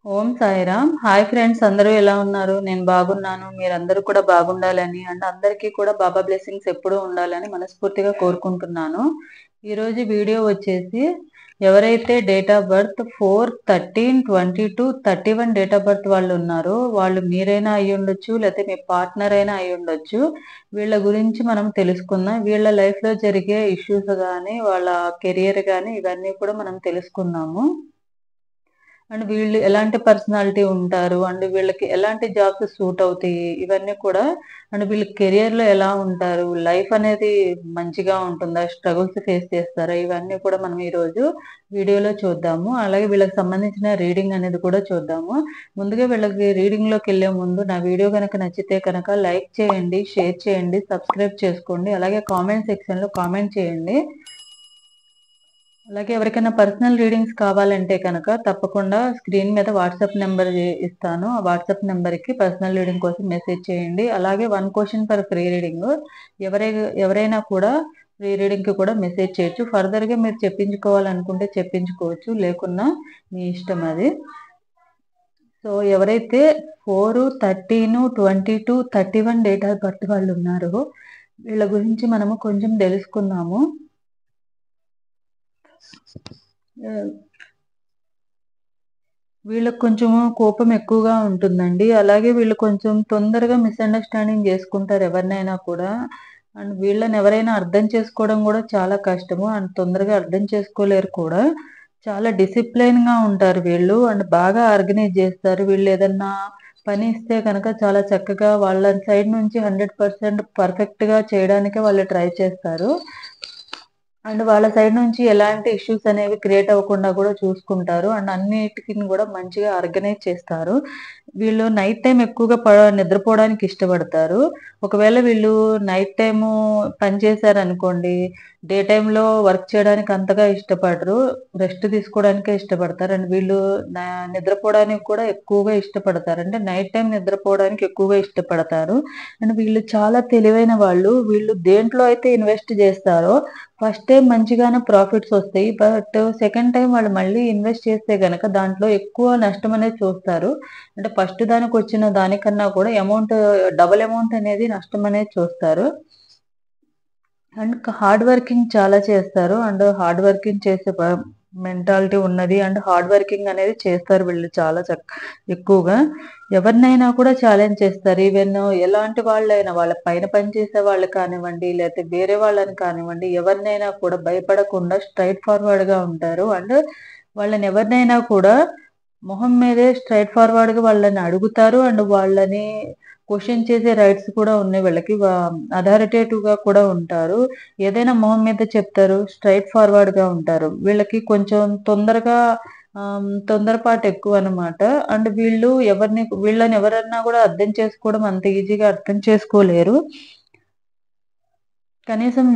ఓం Sairam. Hi friends, అందరూ ఎలా ఉన్నారు? నేను బాగున్నాను. మీరందరూ కూడా బాగుండాలని అండ్ అందరికీ కూడా బాబా బ్లెస్సింగ్స్ ఎప్పుడూ ఉండాలని మనస్ఫూర్తిగా కోరుకుంటున్నాను. ఈరోజు వీడియో వచ్చేసి ఎవరైతే date of birth 4/13/22/31 date of birth వాళ్ళు ఉన్నారో వాళ్ళు మీరైనా అయి ఉండొచ్చు, లేకపోతే మీ పార్ట్నర్ అయినా అయి ఉండొచ్చు. వీళ్ళ గురించి మనం తెలుసుకుందాం. వీళ్ళ లైఫ్ లో జరిగే ఇష్యూస్ కానీ వాళ్ళ కెరియర్ కానీ ఇవన్నీ కూడా మనం తెలుసుకుందాము. అండ్ వీళ్ళు ఎలాంటి పర్సనాలిటీ ఉంటారు, అండ్ వీళ్ళకి ఎలాంటి జాబ్స్ సూట్ అవుతాయి, ఇవన్నీ కూడా. అండ్ వీళ్ళ కెరియర్ లో ఎలా ఉంటారు, లైఫ్ అనేది మంచిగా ఉంటుందా, స్ట్రగుల్స్ ఫేస్ చేస్తారా, ఇవన్నీ కూడా మనం ఈ రోజు వీడియోలో చూద్దాము. అలాగే వీళ్ళకి సంబంధించిన రీడింగ్ అనేది కూడా చూద్దాము. ముందుగా వీళ్ళకి రీడింగ్ లోకి వెళ్లే ముందు నా వీడియో కనుక నచ్చితే కనుక లైక్ చేయండి, షేర్ చేయండి, సబ్స్క్రైబ్ చేసుకోండి. అలాగే కామెంట్ సెక్షన్ లో కామెంట్ చేయండి. అలాగే ఎవరికైనా పర్సనల్ రీడింగ్స్ కావాలంటే కనుక తప్పకుండా స్క్రీన్ మీద వాట్సాప్ నెంబర్ ఇస్తాను. ఆ వాట్సాప్ నెంబర్కి పర్సనల్ రీడింగ్ కోసం మెసేజ్ చేయండి. అలాగే 1 క్వశ్చన్ ఫర్ ఫ్రీ రీడింగ్. ఎవరైనా కూడా ఫ్రీ రీడింగ్ కి కూడా మెసేజ్ చేయొచ్చు. ఫర్దర్ గా మీరు చెప్పించుకోవాలనుకుంటే చెప్పించుకోవచ్చు, లేకున్నా మీ ఇష్టం అది. సో ఎవరైతే 4/13/22/31 డేట్ ఆఫ్ బర్త్ వాళ్ళు ఉన్నారో వీళ్ళ గురించి మనము కొంచెం తెలుసుకుందాము. వీళ్ళకి కొంచెం కోపం ఎక్కువగా ఉంటుందండి. అలాగే వీళ్ళు కొంచెం తొందరగా మిస్‌అండర్‌స్టాండింగ్ చేసుకుంటారు ఎవరినైనా కూడా. అండ్ వీళ్ళని ఎవరైనా అర్థం చేసుకోవడం కూడా చాలా కష్టము. అండ్ తొందరగా అర్థం చేసుకోలేరు కూడా. చాలా డిసిప్లైన్‌గా ఉంటారు వీళ్ళు. అండ్ బాగా ఆర్గనైజ్ చేస్తారు. వీళ్ళు ఏదన్నా పని ఇస్తే కనుక చాలా చక్కగా వాళ్ళ సైడ్ నుంచి 100% పర్ఫెక్ట్‌గా చేయడానికే వాళ్ళు ట్రై చేస్తారు. అండ్ వాళ్ళ సైడ్ నుంచి ఎలాంటి ఇష్యూస్ అనేవి క్రియేట్ అవ్వకుండా కూడా చూసుకుంటారు. అండ్ అన్నిటికి కూడా మంచిగా ఆర్గనైజ్ చేస్తారు. వీళ్ళు నైట్ టైమ్ ఎక్కువగా నిద్రపోవడానికి ఇష్టపడతారు. ఒకవేళ వీళ్ళు నైట్ టైము పని చేశారనుకోండి, డే టైమ్‌లో వర్క్ చేయడానికి అంతగా ఇష్టపడరు. రెస్ట్ తీసుకోవడానికే ఇష్టపడతారు. అండ్ వీళ్ళు నిద్రపోవడానికి కూడా ఎక్కువగా ఇష్టపడతారు. అంటే నైట్ టైమ్ నిద్రపోవడానికి ఎక్కువగా ఇష్టపడతారు. అండ్ వీళ్ళు చాలా తెలివైన వాళ్ళు. వీళ్ళు దేంట్లో అయితే ఇన్వెస్ట్ చేస్తారో ఫస్ట్ టైం మంచిగానే ప్రాఫిట్స్ వస్తాయి. బట్ సెకండ్ టైం వాళ్ళు మళ్ళీ ఇన్వెస్ట్ చేస్తే గనక దాంట్లో ఎక్కువ నష్టం అనేది చూస్తారు. అంటే ఫస్ట్ దానికి వచ్చిన దానికన్నా కూడా డబుల్ అమౌంట్ అనేది నష్టం అనేది చూస్తారు. అండ్ హార్డ్ వర్కింగ్ చాలా చేస్తారు. అండ్ హార్డ్ వర్కింగ్ చేసే మెంటాలిటీ ఉన్నది. అండ్ హార్డ్ వర్కింగ్ అనేది చేస్తారు వీళ్ళు చాలా ఎక్కువగా. ఎవరినైనా కూడా ఛాలెంజ్ చేస్తారు. ఈవెన్ ఎలాంటి వాళ్ళైనా వాళ్ళ పైన పనిచేసే వాళ్ళు కానివ్వండి, లేకపోతే వేరే వాళ్ళని కానివ్వండి, ఎవరినైనా కూడా భయపడకుండా స్ట్రైట్ ఫార్వర్డ్ గా ఉంటారు. అండ్ వాళ్ళని ఎవరినైనా కూడా మొహం మీదే స్ట్రైట్ ఫార్వర్డ్ గా వాళ్ళని అడుగుతారు. అండ్ వాళ్ళని క్వశ్చన్ చేసే రైట్స్ కూడా ఉన్నాయి వీళ్ళకి. అథారిటేటివ్ గా కూడా ఉంటారు. ఏదైనా మొహం మీద చెప్తారు. స్ట్రైట్ ఫార్వర్డ్ గా ఉంటారు. వీళ్ళకి కొంచెం తొందరపాటు ఎక్కువ అన్నమాట. అండ్ వీళ్ళని ఎవరన్నా కూడా అర్థం చేసుకోవడం అంత ఈజీగా అర్థం చేసుకోలేరు. కనీసం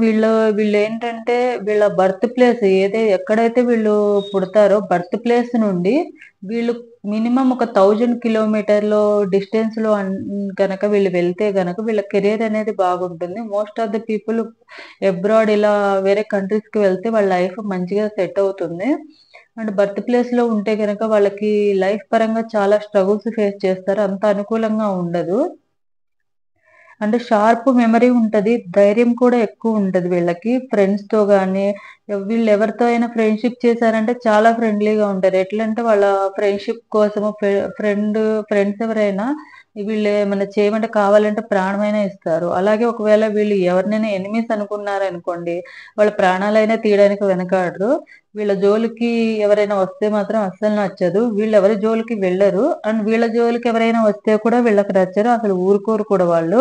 వీళ్ళేంటంటే వీళ్ళ బర్త్ ప్లేస్ ఎక్కడైతే వీళ్ళు పుడతారో బర్త్ ప్లేస్ నుండి వీళ్ళు మినిమం ఒక 1000 కిలోమీటర్‌లో డిస్టెన్స్‌లో గనక వీళ్ళు వెళ్తే గనక వీళ్ళ కెరియర్ అనేది బాగుంటుంది. Most of the people abroad ఇలా వేరే కంట్రీస్‌కి వెళ్తే వాళ్ళ లైఫ్ మంచిగా సెట్ అవుతుంది. అండ్ బర్త్ ప్లేస్‌లో ఉంటే గనక వాళ్ళకి లైఫ్ పరంగా చాలా స్ట్రగుల్స్ ఫేస్ చేస్తారు. అంత అనుకూలంగా ఉండదు. అంటే షార్ప్ మెమరీ ఉంటది. ధైర్యం కూడా ఎక్కువుంటది వీళ్ళకి. ఫ్రెండ్స్‌తో గాని, వీళ్ళెవరితో అయినా ఫ్రెండ్‌షిప్ చేశారంటే చాలా ఫ్రెండ్లీగా ఉంటారు. ఎట్లంటే వాళ్ళ ఫ్రెండ్‌షిప్ కోసము ఫ్రెండ్స్ ఎవరైనా వీళ్ళేమన్నా చేయమంటే కావాలంటే ప్రాణమైనా ఇస్తారు. అలాగే ఒకవేళ వీళ్ళు ఎవరినైనా ఎనిమీస్ అనుకున్నారనుకోండి, వాళ్ళ ప్రాణాలైనా తీయడానికి వెనకాడరు. వీళ్ళ జోలికి ఎవరైనా వస్తే మాత్రం అస్సలు నచ్చదు. వీళ్ళెవరి జోలికి వెళ్లరు. అండ్ వీళ్ళ జోలికి ఎవరైనా వస్తే కూడా వీళ్ళకి నచ్చరు. అసలు ఊరుకోరు కూడా వాళ్ళు.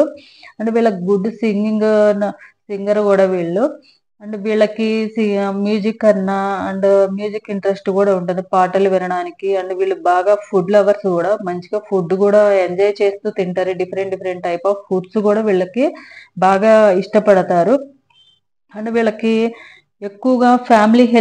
అంటే వీళ్ళకి గుడ్ సింగర్ గూడా వీళ్ళు. అండ్ వీళ్ళకి మ్యూజిక్ అన్నా అండ్ మ్యూజిక్ ఇంట్రెస్ట్ గూడా ఉంటది. పాటలు వినడానికి. అండ్ వీళ్ళు బాగా ఫుడ్ లవర్స్ గూడా. మంచిగా ఫుడ్ గూడా ఎంజాయ్ చేస్తూ తింటారు. Different different type of foods గూడా వీళ్ళకి బాగా ఇష్టపడతారు. అండ్ వీళ్ళకి ఎక్కువగా ఫ్యామిలీకి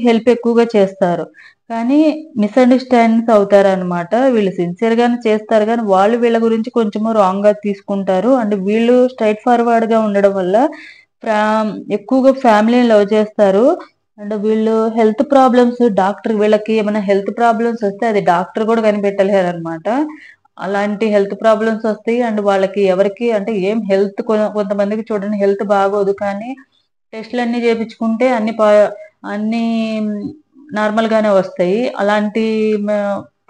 హెల్ప్ ఎక్కువగా చేస్తారు. కానీ మిస్‌అండర్‌స్టాండింగ్స్ అవుతారనమాట. వీళ్ళు సిన్సియర్ గానే చేస్తారు గానీ, వాళ్ళు వీళ్ళ గురించి కొంచెము రాంగ్‌గా తీసుకుంటారు. అండ్ వీళ్ళు స్ట్రెయిట్ ఫార్వర్డ్‌గా ఉండడం వల్ల ఫ్రా ఎక్కువగా ఫ్యామిలీని లవ్ చేస్తారు. అండ్ వీళ్ళు హెల్త్ ప్రాబ్లమ్స్ వీళ్ళకి ఏమైనా హెల్త్ ప్రాబ్లమ్స్ వస్తే అది డాక్టర్ కూడా కనిపెట్టలేరనమాట. అలాంటి హెల్త్ ప్రాబ్లమ్స్ వస్తాయి. అండ్ వాళ్ళకి ఎవరికి అంటే ఏం హెల్త్ కొంతమందికి చూడండి హెల్త్ బాగోదు. కానీ టెస్ట్‌లన్నీ చేపించుకుంటే అన్నీ నార్మల్ గానే వస్తాయి. అలాంటి మ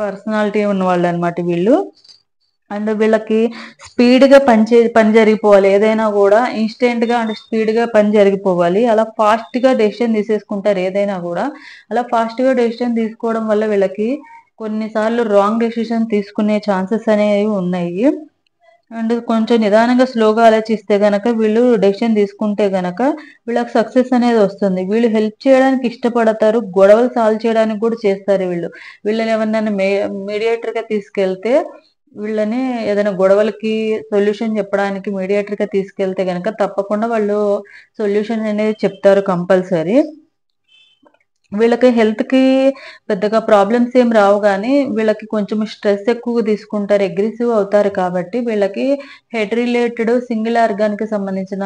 పర్సనాలిటీ ఉన్నవాళ్ళనమాట వీళ్ళు. అండ్ వీళ్ళకి స్పీడ్‌గా పని జరిగిపోవాలి. ఏదైనా గూడా ఇన్‌స్టంట్‌గా అంటే స్పీడ్‌గా పని జరిగిపోవాలి. అలా ఫాస్ట్‌గా డెసిషన్ తీసేసుకుంటారు ఏదైనా గూడా. అలా ఫాస్ట్‌గా డెసిషన్ తీసుకోవడం వల్ల వీళ్ళకి కొన్ని సార్లు రాంగ్ డెసిషన్ తీసుకునే ఛాన్సెస్ అనేవి ఉన్నాయి. అండ్ కొంచెం నిదానంగా స్లోగా ఆలోచిస్తే గనక వీళ్ళు డెసిషన్ తీసుకుంటే గనక వీళ్ళకి సక్సెస్ అనేది వస్తుంది. వీళ్ళు హెల్ప్ చేయడానికి ఇష్టపడతారు. గొడవలు సాల్వ్ చేయడానికి గూడా చేస్తారు వీళ్ళు. వీళ్ళని ఎవరినైనా మీడియేటర్‌గా తీసుకెళ్తే వీళ్ళని ఏదైనా గొడవలకి సొల్యూషన్ చెప్పడానికి మీడియేటర్‌గా తీసుకెళ్తే గనక తప్పకుండా వాళ్ళు సొల్యూషన్ అనేది చెప్తారు కంపల్సరీ. వీళ్ళకి హెల్త్‌కి పెద్దగా ప్రాబ్లమ్స్ ఏం రావు గానీ, వీళ్ళకి కొంచెం స్ట్రెస్ ఎక్కువగా తీసుకుంటారు. అగ్రెసివ్ అవుతారు కాబట్టి, వీళ్ళకి హెడ్ రిలేటెడ్ సింగిల్ ఆర్గాన్‌కి సంబంధించిన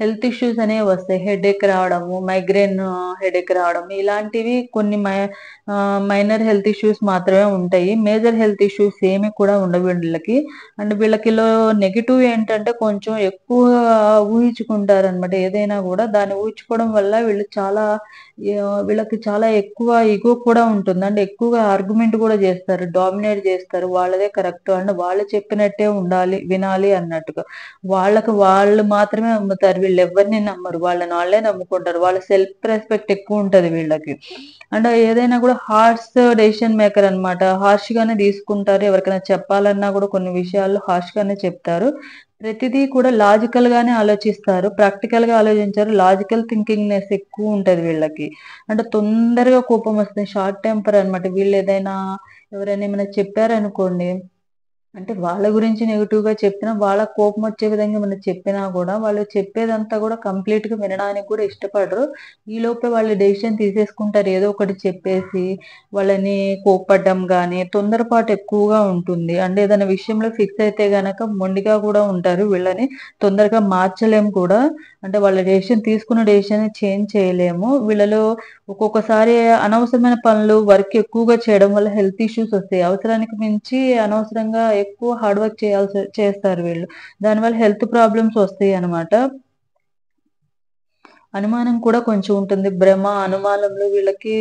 హెల్త్ ఇష్యూస్ అనేవి వస్తాయి. హెడేక్ రావడము, మైగ్రేన్ హెడేక్ రావడం ఇలాంటివి కొన్ని మైనర్ హెల్త్ ఇష్యూస్ మాత్రమే ఉంటాయి. మేజర్ హెల్త్ ఇష్యూస్ ఏమి కూడా ఉండవు వీళ్ళకి. అండ్ వీళ్ళకిలో నెగెటివ్ ఏంటంటే కొంచెం ఎక్కువ ఊహించుకుంటారనమాట. ఏదైనా గూడా దాన్ని ఊహించుకోవడం వల్ల వీళ్ళకి చాలా ఎక్కువ ఇగో కూడా ఉంటుంది. అంటే ఎక్కువగా ఆర్గ్యుమెంట్ గూడా జేస్తారు. డామినేట్ జేస్తారు. వాళ్ళదే కరెక్ట్ అండ్ వాళ్ళు చెప్పినట్టే వినాలి అన్నట్టుగా. వాళ్ళు మాత్రమే నమ్ముతారు. వీళ్ళెవ్వరిని నమ్మరు. వాళ్ళని వాళ్ళే నమ్ముకుంటారు. వాళ్ళ సెల్ఫ్ రెస్పెక్ట్ ఎక్కువుంటది వీళ్ళకి. అండ్ ఏదైనా గూడా డెసిషన్ మేకర్ అన్నమాట. హార్ష్‌గానే తీసుకుంటారు. ఎవరికైనా చెప్పాలన్నా గూడా కొన్ని విషయాల్లో హార్ష్‌గానే చెప్తారు. ప్రతిదీ కూడా లాజికల్ గానే ఆలోచిస్తారు. ప్రాక్టికల్‌గా ఆలోచించరు. లాజికల్ థింకింగ్‌నెస్ ఎక్కువుంటది వీళ్ళకి. అంటే తొందరగా కోపమొస్తది. షార్ట్ టెంపర్ అన్నమాట. ఎవరైనా ఏమైనా చెప్పారనుకోండి అంటే వాళ్ళ గురించి నెగెటివ్‌గా చెప్పినా, వాళ్ళకి కోపమొచ్చే విధంగా ఏమన్నా చెప్పినా గూడా, వాళ్ళు చెప్పేదంతా గూడా కంప్లీట్‌గా వినడానికి కూడా ఇష్టపడరు. ఈలోపే వాళ్ళు డెసిషన్ తీసేసుకుంటారు. ఏదో ఒకటి చెప్పేసి, వాళ్ళని కోప్పడ్డం గానీ, తొందరపాటు ఎక్కువగా ఉంటుంది. అంటే ఏదైనా విషయంలో ఫిక్స్ అయితే గనక మొండిగా గూడా ఉంటారు. వీళ్ళని తొందరగా మార్చలేము కూడా. అంటే వాళ్ళ తీసుకున్న డెసిషన్‌ని చేంజ్ చేయలేము. వీళ్ళలో ఒక్కొక్కసారి అనవసరమైన పనులు, వర్క్ ఎక్కువగా చేయడం వల్ల హెల్త్ ఇష్యూస్ ఒస్తాయి. అవసరానికి మించి అనవసరంగా ఎక్కువ హార్డ్ వర్క్ చేస్తారు వీళ్ళు. దానివల్ల హెల్త్ ప్రాబ్లమ్స్ ఒస్తాయనమాట. అనుమానం కూడా కొంచెం ఉంటుంది. అనుమానంలో వీళ్ళకి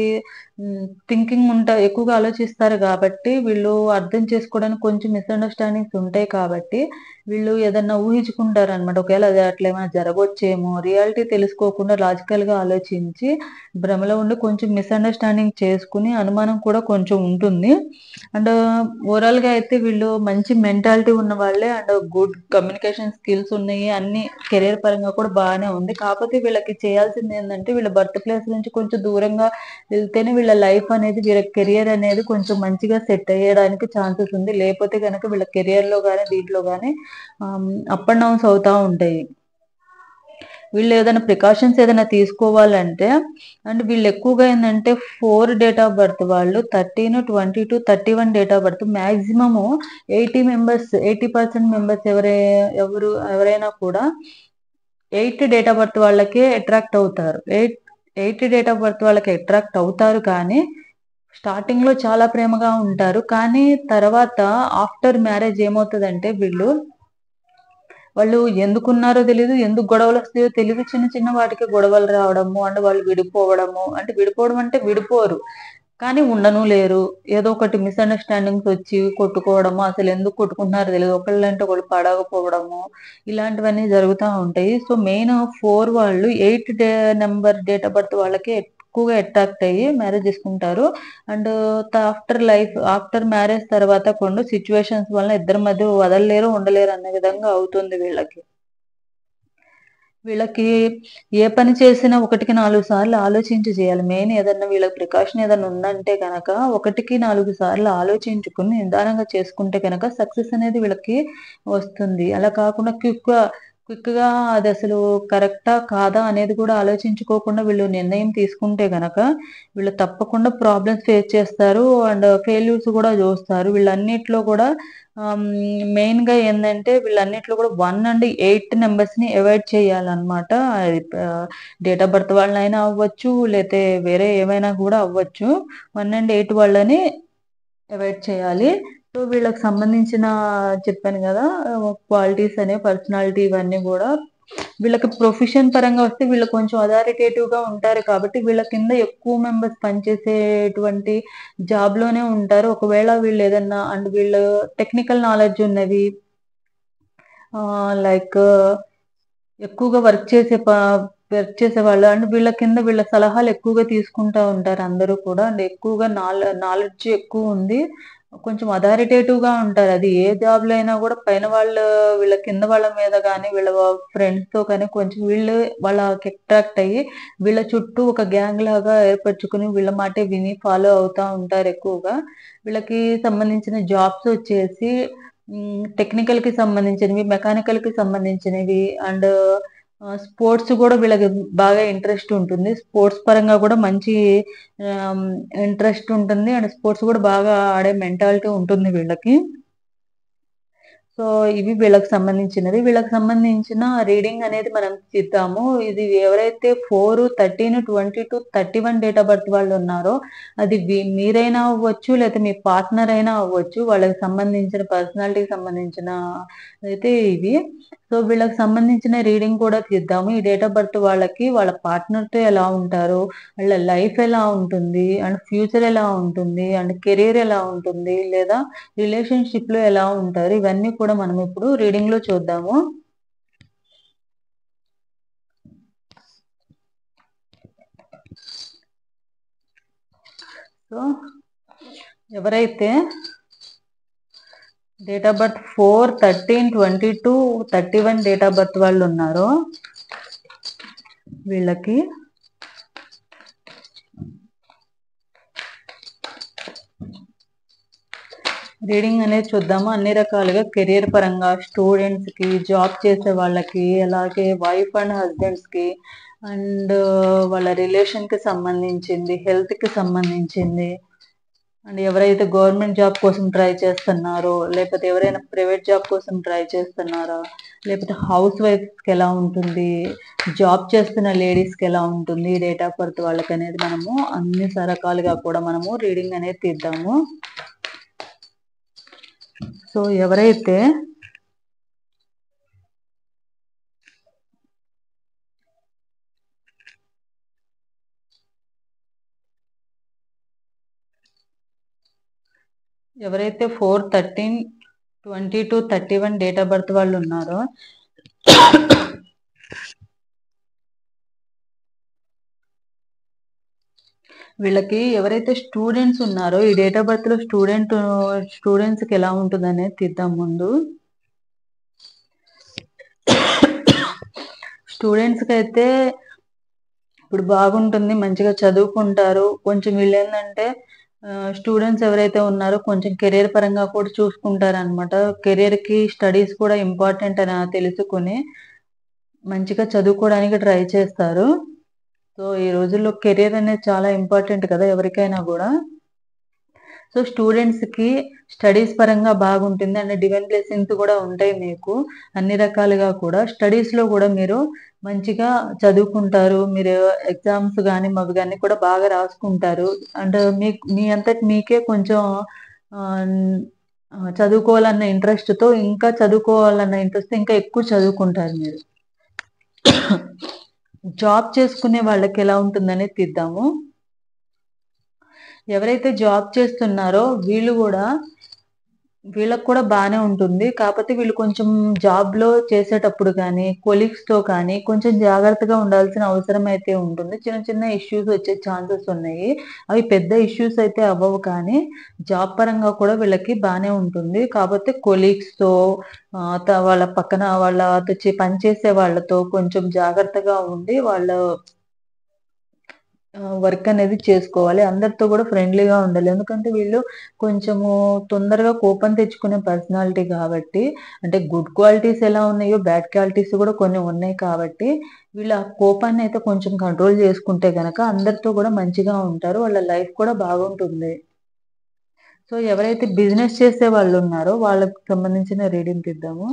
థింకింగ్ ఎక్కువగా ఆలోచిస్తారు గాబట్టి, వీళ్ళు అర్థం చేసుకోవడానికి కొంచెం మిస్‌అండర్‌స్టాండింగ్స్ ఉంటాయి కాబట్టి, వీళ్ళు ఏదన్నా ఊహించుకుంటారనమాట. ఒకవేళ అది అట్లా ఏమైనా జరగొచ్చేమో, రియాలిటీ తెలుసుకోకుండా లాజికల్‌గా ఆలోచించి, భ్రమలో ఉండి కొంచెం మిస్‌అండర్‌స్టాండింగ్ చేసుకొని, అనుమానం కూడా కొంచెం ఉంటుంది. అండ్ ఓవరాల్‌గా అయితే వీళ్ళు మంచి మెంటాలిటీ ఉన్న వాళ్ళే అండ్ గుడ్ కమ్యూనికేషన్ స్కిల్స్ ఉన్నాయి. అన్నీ కెరియర్ పరంగా కూడా బానే ఉంది. కాపోతే వీళ్ళకి చేయాల్సిందేందంటే వీళ్ళ బర్త్ ప్లేస్ నుంచి కొంచెం దూరంగా వెళ్తేనే వీళ్ళ లైఫ్ అనేది వీళ్ళ కెరియర్ అనేది కొంచెం మంచిగా సెట్ అయ్యడానికి ఛాన్సెస్ ఉంది. లేపోతే గనక వీళ్ళ కెరియర్‌లో గాని, దీంట్లో గాని అప్ అండ్ డౌన్స్ అవుతా ఉంటాయి. వీళ్ళు ఏదైనా ప్రికాషన్స్ ఏదైనా తీసుకోవాలంటే అండ్ వీళ్ళు ఎక్కువగా ఏందంటే 4 డేట్ ఆఫ్ బర్త్ వాళ్ళు 13, 22, 31 date of birth maximum 80% members ఎవరైనా కూడా 8 డేట్ ఆఫ్ బర్త్ వాళ్ళకే అట్రాక్ట్ అవుతారు. 8 డేట్ ఆఫ్ బర్త్ వాళ్ళకి అట్రాక్ట్ అవుతారు కానీ స్టార్టింగ్‌లో చాలా ప్రేమగా ఉంటారు. కానీ తర్వాత ఆఫ్టర్ మ్యారేజ్ ఏమవుతదంటే వాళ్ళు ఎందుకున్నారో తెలీదు. ఎందుకు గొడవలొస్తాయో తెలీదు. చిన్న చిన్న వాటికి గొడవలు రావడము, అంటే వాళ్ళు విడిపోవడము. అంటే విడిపోవడం అంటే విడిపోరు. కానీ ఉండను లేరు. ఏదో ఒకటి మిస్‌అండర్‌స్టాండింగ్స్ ఒచ్చి కొట్టుకోవడము, అసలెందుకు కొట్టుకుంటున్నారో తెలీదు. ఒకళ్ళంటే ఒకళ్ళు పడకపోవడము, ఇలాంటివన్నీ జరుగుతా ఉంటాయి. సో, మెయిన్ 4 వాళ్ళు 8 నంబర్ డేట్ ఆఫ్ బర్త్ వాళ్ళకి ఎక్కువగా అట్రాక్ట్ అయ్యి మ్యారేజ్ చేసుకుంటారు. అండ్ ఆఫ్టర్ మ్యారేజ్ తర్వాత కొన్ని సిట్యుయేషన్స్ వలన ఇద్దరి మధ్య వదలలేరు, ఉండలేరు అన్న విధంగా అవుతుంది వీళ్ళకి. వీళ్ళకి ఏ పని చేసినా ఒకటికి 4 సార్లు ఆలోచించి చేయాలి. మెయిన్ ఏదన్నా వీళ్ళకి ప్రికాషన్ ఏదన్నా ఉందంటే గనక ఒకటికి 4 సార్లు ఆలోచించుకొని నిదానంగా చేసుకుంటే గనక సక్సెస్ అనేది వీళ్ళకి వస్తుంది. అలా కాకుండా క్విక్‌గా అదసలు కరెక్టా? కాదా? అనేది కూడా ఆలోచించుకోకుండా వీళ్ళు నిర్ణయం తీసుకుంటే గనక, వీళ్ళు తప్పకుండా ప్రాబ్లమ్స్ ఫేస్ చేస్తారు. అండ్ ఫెయిల్యూర్స్ గూడా జూస్తారు. వీళ్ళన్నిట్లో గూడా మెయిన్‌గా ఏందంటే వీళ్ళన్నిట్లో కూడా 1 అండ్ 8 నంబర్స్‌ని అవాయిడ్ చేయాలనమాట. అది డేట్ ఆఫ్ బర్త్ వాళ్ళనైనా అవ్వచ్చు, లేతే వేరే ఏవైనా గూడా అవ్వచ్చు. 1 అండ్ 8 వాళ్ళని అవాయిడ్ చేయాలి. సో, వీళ్ళకి సంబంధించిన చెప్పాను గదా! క్వాలిటీస్ అనేవి పర్సనాలిటీ ఇవన్నీ గూడా వీళ్ళకి ప్రొఫెషన్ పరంగా వస్తే వీళ్ళు కొంచెం అథారిటేటివ్‌గా ఉంటారు కాబట్టి వీళ్ళ కింద ఎక్కువ మెంబర్స్ పనిచేసేటువంటి జాబ్‌లోనే ఉంటారు. ఒకవేళ వీళ్ళేదన్నా అండ్ వీళ్ళు టెక్నికల్ నాలెడ్జ్ ఉన్నవి లైక్ ఎక్కువగా వర్క్ చేసేవాళ్ళు అండ్ వీళ్ళ కింద వీళ్ళ సలహాలు ఎక్కువగా తీసుకుంటా ఉంటారు అందరూ కూడా. అండ్ ఎక్కువగా నాలెడ్జ్ ఎక్కువుంది. కొంచెం అథారిటేటివ్‌గా ఉంటారు. అది ఏ జాబ్‌లో అయినా గూడా పైన వాళ్ళు వీళ్ళ కింద వాళ్ళ మీద గాని, వీళ్ళ ఫ్రెండ్స్‌తో కానీ కొంచెం వీళ్ళు వాళ్ళకి అట్రాక్ట్ అయ్యి, వీళ్ళ చుట్టూ ఒక గ్యాంగ్ లాగా ఏర్పరచుకొని వీళ్ళ మాటే విని ఫాలో అవుతా ఉంటారు ఎక్కువగా. వీళ్ళకి సంబంధించిన జాబ్స్ వచ్చేసి టెక్నికల్‌కి సంబంధించినవి, మెకానికల్‌కి సంబంధించినవి అండ్ స్పోర్ట్స్ గూడా వీళ్ళకి బాగా ఇంట్రెస్ట్ ఉంటుంది. స్పోర్ట్స్ పరంగా గూడా మంచి ఆహ్, ఇంట్రెస్ట్ ఉంటుంది. అండ్ స్పోర్ట్స్ గూడా బాగా ఆడే మెంటాలిటీ ఉంటుంది వీళ్ళకి. సో, ఇవి వీళ్ళకి సంబంధించినవి. వీళ్ళకి సంబంధించిన రీడింగ్ అనేది మనం తీద్దాము. ఇది ఎవరైతే 4, 13, 22, 31 డేట్ ఆఫ్ బర్త్ వాళ్ళున్నారో, అది మీరైనా అవ్వచ్చు, లేతే మీ పార్ట్నర్ అయినా అవ్వచ్చు. వాళ్ళకి సంబంధించిన పర్సనాలిటీకి సంబంధించిన అయితే ఇవి. సో, వీళ్ళకి సంబంధించిన రీడింగ్ కూడా తీద్దాము. ఈ డేట్ ఆఫ్ బర్త్ వాళ్ళకి వాళ్ళ పార్ట్నర్‌తో ఎలా ఉంటారు? వాళ్ళ లైఫ్ ఎలా ఉంటుంది? అండ్ ఫ్యూచర్ ఎలా ఉంటుంది? అండ్ కెరియర్ ఎలా ఉంటుంది? లేదా రిలేషన్‌షిప్‌లో ఎలా ఉంటారు? ఇవన్నీ కూడా మనం ఇప్పుడు రీడింగ్‌లో చూద్దాము. సో, ఎవరైతే date of birth 4, 13, 22, 31 date of birth వాళ్ళున్నారో వీళ్ళకి రీడింగ్ అనేది చూద్దాము. అన్ని రకాలుగా కెరియర్ పరంగా స్టూడెంట్స్‌కి, జాబ్ చేసే వాళ్ళకి, అలాగే వైఫ్ అండ్ హస్బెండ్స్‌కి అండ్ వాళ్ళ రిలేషన్‌కి సంబంధించింది, హెల్త్‌కి సంబంధించింది. అండ్ ఎవరైతే గవర్నమెంట్ జాబ్ కోసం ట్రై చేస్తున్నారో, లేకపోతే ఎవరైనా ప్రైవేట్ జాబ్ కోసం ట్రై చేస్తున్నారా, లేకపోతే హౌస్ వైఫ్స్‌కి ఎలా ఉంటుంది, జాబ్ చేస్తున్న లేడీస్‌కి ఎలా ఉంటుంది, డేట్ ఆఫ్ బర్త్ వాళ్ళకనేది మనము అన్ని రకాలుగా కూడా మనము రీడింగ్ అనేది తీద్దాము. సో, ఎవరైతే ఎవరైతే 4, 13, 22, 31 డేట్ ఆఫ్ బర్త్ వాళ్ళున్నారో వీళ్ళకి ఎవరైతే స్టూడెంట్స్ ఉన్నారో ఈ డేట్ ఆఫ్ బర్త్‌లో స్టూడెంట్స్‌కి ఎలా ఉంటుందనేది తీద్దాం ముందు. స్టూడెంట్స్‌కైతే ఇప్పుడు బాగుంటుంది. మంచిగా చదువుకుంటారు. కొంచెం వీళ్ళేందంటే స్టూడెంట్స్ ఎవరైతే ఉన్నారో కొంచెం కెరియర్ పరంగా కూడా చూసుకుంటారనమాట. కెరియర్‌కి స్టడీస్ కూడా ఇంపార్టెంట్ అని తెలుసుకొని మంచిగా చదువుకోవడానికి ట్రై చేస్తారు. సో, ఈ రోజుల్లో కెరియర్ అనేది చాలా ఇంపార్టెంట్ కదా! ఎవరికైనా గూడా. సో, స్టూడెంట్స్‌కి స్టడీస్ పరంగా బాగుంటుంది. అండ్ డివైన్ బ్లెస్సింగ్స్ కూడా ఉంటాయి మీకు. అన్ని రకాలుగా కూడా. స్టడీస్‌లో కూడా మీరు మంచిగా చదువుకుంటారు. మీరు ఎగ్జామ్స్ గాని, అవి గాని కూడా బాగా రాసుకుంటారు. అండ్ మీ అంతట మీకే కొంచెం ఆహ్, చదువుకోవాలన్న ఇంట్రెస్ట్‌తో ఇంకా చదువుకోవాలన్న ఇంట్రెస్ట్‌తో ఇంకా ఎక్కువ చదువుకుంటారు మీరు. జాబ్ చేసుకునే వాళ్ళకెలా ఉంటుందనేది తీద్దాము. ఎవరైతే జాబ్ చేస్తున్నారో వీళ్ళకి కూడా బానే ఉంటుంది. కాపోతే వీళ్ళు కొంచెం జాబ్‌లో చేసేటప్పుడు గానీ, కొలీగ్స్‌తో కానీ కొంచెం జాగ్రత్తగా ఉండాల్సిన అవసరం అయితే ఉంటుంది. చిన్న చిన్న ఇష్యూస్ వచ్చే ఛాన్సెస్ ఉన్నాయి. అవి పెద్ద ఇష్యూస్ అయితే అవ్వవు కానీ, జాబ్ పరంగా కూడా వీళ్ళకి బానే ఉంటుంది. కాపోతే కొలీగ్స్‌తో వాళ్ళ పక్కన వాళ్ళతో పనిచేసే వాళ్ళతో కొంచెం జాగ్రత్తగా ఉండి వర్క్ అనేది చేసుకోవాలి. అందరితో కూడా ఫ్రెండ్లీగా ఉండాలి. ఎందుకంటే వీళ్ళు కొంచెము తొందరగా కోపం తెచ్చుకునే పర్సనాలిటీ కాబట్టి, అంటే గుడ్ క్వాలిటీస్ ఎలా ఉన్నాయో బ్యాడ్ క్వాలిటీస్ కూడా కొన్ని ఉన్నాయి కాబట్టి, వీళ్ళు ఆ కోపాన్నయితే కొంచెం కంట్రోల్ చేసుకుంటే గనక అందరితో కూడా మంచిగా ఉంటారు. వాళ్ళ లైఫ్ కూడా బాగుంటుంది. సో, ఎవరైతే బిజినెస్ చేసే వాళ్ళున్నారో వాళ్ళకి సంబంధించిన రీడింగ్ తీద్దాము.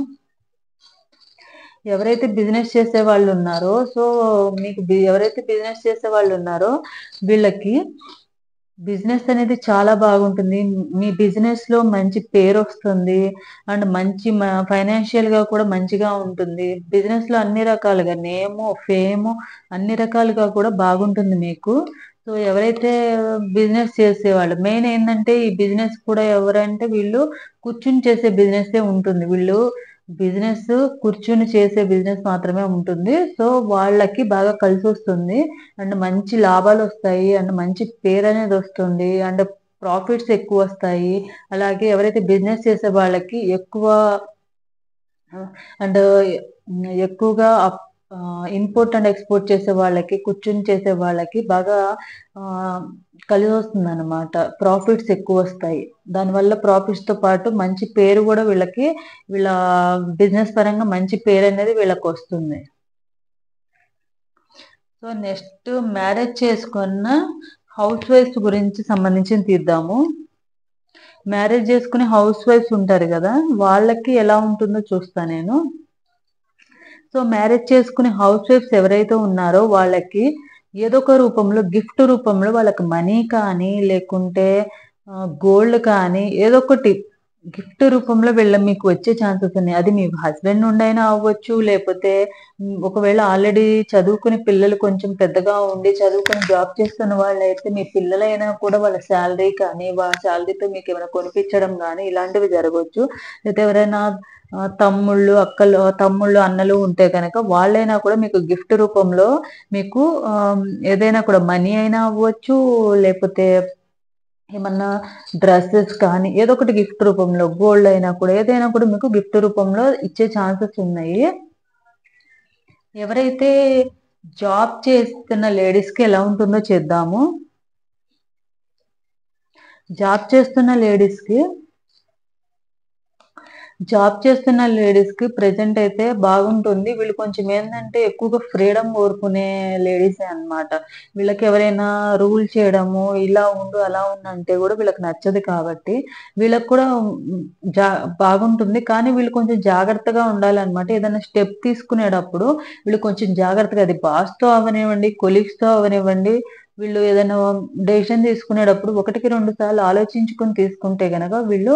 ఎవరైతే బిజినెస్ చేసేవాళ్ళున్నారో, సో, మీకు ఎవరైతే బిజినెస్ చేసేవాళ్ళున్నారో వీళ్ళకి బిజినెస్ అనేది చాలా బాగుంటుంది. మీ బిజినెస్‌లో మంచి పేరొస్తుంది. అండ్ మంచి ఫైనాన్షియల్‌గా కూడా మంచిగా ఉంటుంది. బిజినెస్‌లో అన్ని రకాలుగా నేము, ఫేము అన్ని రకాలుగా కూడా బాగుంటుంది మీకు. సో, ఎవరైతే బిజినెస్ చేసేవాళ్ళు మెయిన్ ఏందంటే ఈ బిజినెస్ కూడా ఎవరంటే వీళ్ళు కూర్చొని చేసే బిజినెస్సే ఉంటుంది. వీళ్ళు బిజినెస్ కూర్చొని చేసే బిజినెస్ మాత్రమే ఉంటుంది. సో, వాళ్ళకి బాగా కలిసొస్తుంది. అండ్ మంచి లాభాలొస్తాయి. అండ్ మంచి పేరనేదొస్తుంది. And profits ఎక్కువొస్తాయి. అలాగే ఎవరైతే బిజినెస్ చేసే వాళ్ళకి ఎక్కువ అండ్ ఎక్కువగా ఇంపోర్ట్ అండ్ ఎక్స్‌పోర్ట్ చేసే వాళ్ళకి, కూర్చొని చేసే వాళ్ళకి బాగా ఆహ్, కలిసొస్తుందనమాట. ప్రాఫిట్స్ ఎక్కువొస్తాయి. దానివల్ల ప్రాఫిట్స్‌తో పాటు మంచి పేరు గూడా వీళ్ళ బిజినెస్ పరంగా మంచి పేరనేది వీళ్ళకొస్తుంది. సో, నెక్స్ట్ మ్యారేజ్ చేసుకున్న హౌస్ వైఫ్స్ గురించి సంబంధించింది తీద్దాము. మ్యారేజ్ చేసుకుని హౌస్ వైఫ్స్ ఉంటారు గదా! వాళ్ళకి ఎలా ఉంటుందో చూస్తా నేను. సో, మ్యారేజ్ చేసుకుని హౌస్ వైఫ్స్ ఎవరైతే ఉన్నారో వాళ్ళకి ఏదో ఒక రూపంలో గిఫ్ట్ రూపంలో వాళ్ళకి మనీ కానీ, లేకుంటే గోల్డ్ కానీ ఏదో ఒకటి గిఫ్ట్ రూపంలో మీకు వచ్చే ఛాన్సెస్ ఉన్నాయి. అది మీ హస్బెండ్ నుండైనా అవ్వచ్చు. లేపోతే ఒకవేళ ఆల్రెడీ చదువుకుని పిల్లలు కొంచెం పెద్దగా ఉండి చదువుకొని జాబ్ చేస్తున్న వాళ్ళైతే మీ పిల్లలైనా కూడా వాళ్ళ సాలరీ కానీ, వాళ్ళ సాలరీతో మీకేమైనా కొనిపించడం గానీ ఇలాంటివి జరగొచ్చు. లేతే ఎవరైనా తమ్ముళ్ళు, అన్నలు ఉంటే గనక వాళ్ళైనా కూడా మీకు గిఫ్ట్ రూపంలో మీకు ఏదైనా కూడా మనీ అయినా అవ్వచ్చు, లేపోతే ఏమన్నా డ్రెసెస్ కానీ ఏదో ఒకటి గిఫ్ట్ రూపంలో గోల్డ్ అయినా కూడా ఏదైనా కూడా మీకు గిఫ్ట్ రూపంలో ఇచ్చే ఛాన్సెస్ ఉన్నాయి. ఎవరైతే జాబ్ చేస్తున్న లేడీస్‌కి ఎలా ఉంటుందో చేద్దాము. జాబ్ చేస్తున్న లేడీస్‌కి ప్రెజెంట్ అయితే బాగుంటుంది. వీళ్ళు కొంచెం ఏందంటే ఎక్కువగా ఫ్రీడమ్ కోరుకునే లేడీసే అన్నమాట. వీళ్ళకి ఎవరైనా రూల్ చేయడము, ఇలా ఉండు, అలా ఉండు అంటే గూడా వీళ్ళకి నచ్చదు కాబట్టి, వీళ్ళకి కూడా జా బాగుంటుంది. కానీ వీళ్ళు కొంచెం జాగ్రత్తగా ఉండాలన్నమాట. ఏదైనా స్టెప్ తీసుకునేటప్పుడు వీళ్ళు కొంచెం జాగ్రత్తగా అది బాస్‌తో అవ్వనివ్వండి, కొలీగ్స్‌తో అవ్వనివ్వండి, వీళ్ళు ఏదైనా డెసిషన్ తీసుకునేటప్పుడు ఒకటికి 2 సార్లు ఆలోచించుకొని తీసుకుంటే గనక వీళ్ళు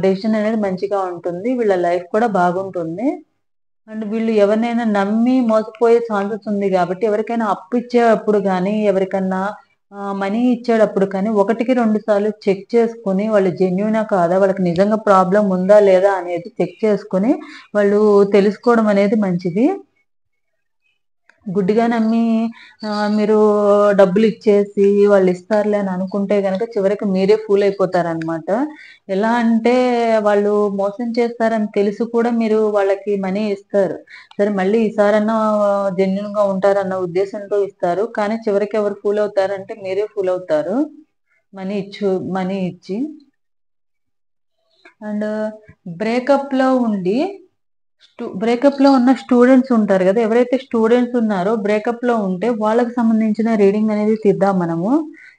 డెసిషన్ అనేది మంచిగా ఉంటుంది. వీళ్ళ లైఫ్ కూడా బాగుంటుంది. అండ్ వీళ్ళు ఎవరినైనా నమ్మి మోసపోయే ఛాన్సెస్ ఉంది గాబట్టి, ఎవరికైనా అప్పిచ్చేటప్పుడు గానీ, ఎవరికన్నా మనీ ఇచ్చేటప్పుడు కానీ, ఒకటికి 2 సార్లు చెక్ చేసుకొని, వాళ్ళు జెన్యూనా కాదా? వాళ్ళకి నిజంగా ప్రాబ్లమ్ ఉందా? లేదా? అనేది చెక్ చేసుకొని, వాళ్ళు తెలుసుకోవడం అనేది మంచిది. గుడ్డిగా నమ్మి మీరు డబ్బులిచ్చేసి వాళ్ళిస్తారులే అని అనుకుంటే గనక చివరికి మీరే ఫూల్ అయిపోతారనమాట. ఎలా అంటే వాళ్ళు మోసం చేస్తారని తెలిసి కూడా మీరు వాళ్ళకి మనీ ఇస్తారు. సరే మళ్ళీ ఈసారన్నా జెన్యూన్‌గా ఉంటారన్న ఉద్దేశంతో ఇస్తారు. కానీ చివరికి ఎవరు ఫూల్ అవుతారంటే మీరే ఫూల్ అవుతారు. మనీ ఇచ్చి. అండ్ బ్రేకప్‌లో ఉండి బ్రేకప్‌లో ఉన్న స్టూడెంట్స్ ఉంటారు గదా! ఎవరైతే స్టూడెంట్స్ ఉన్నారో బ్రేకప్‌లో ఉంటే వాళ్ళకి సంబంధించిన రీడింగ్ అనేది తీద్దాం మనము.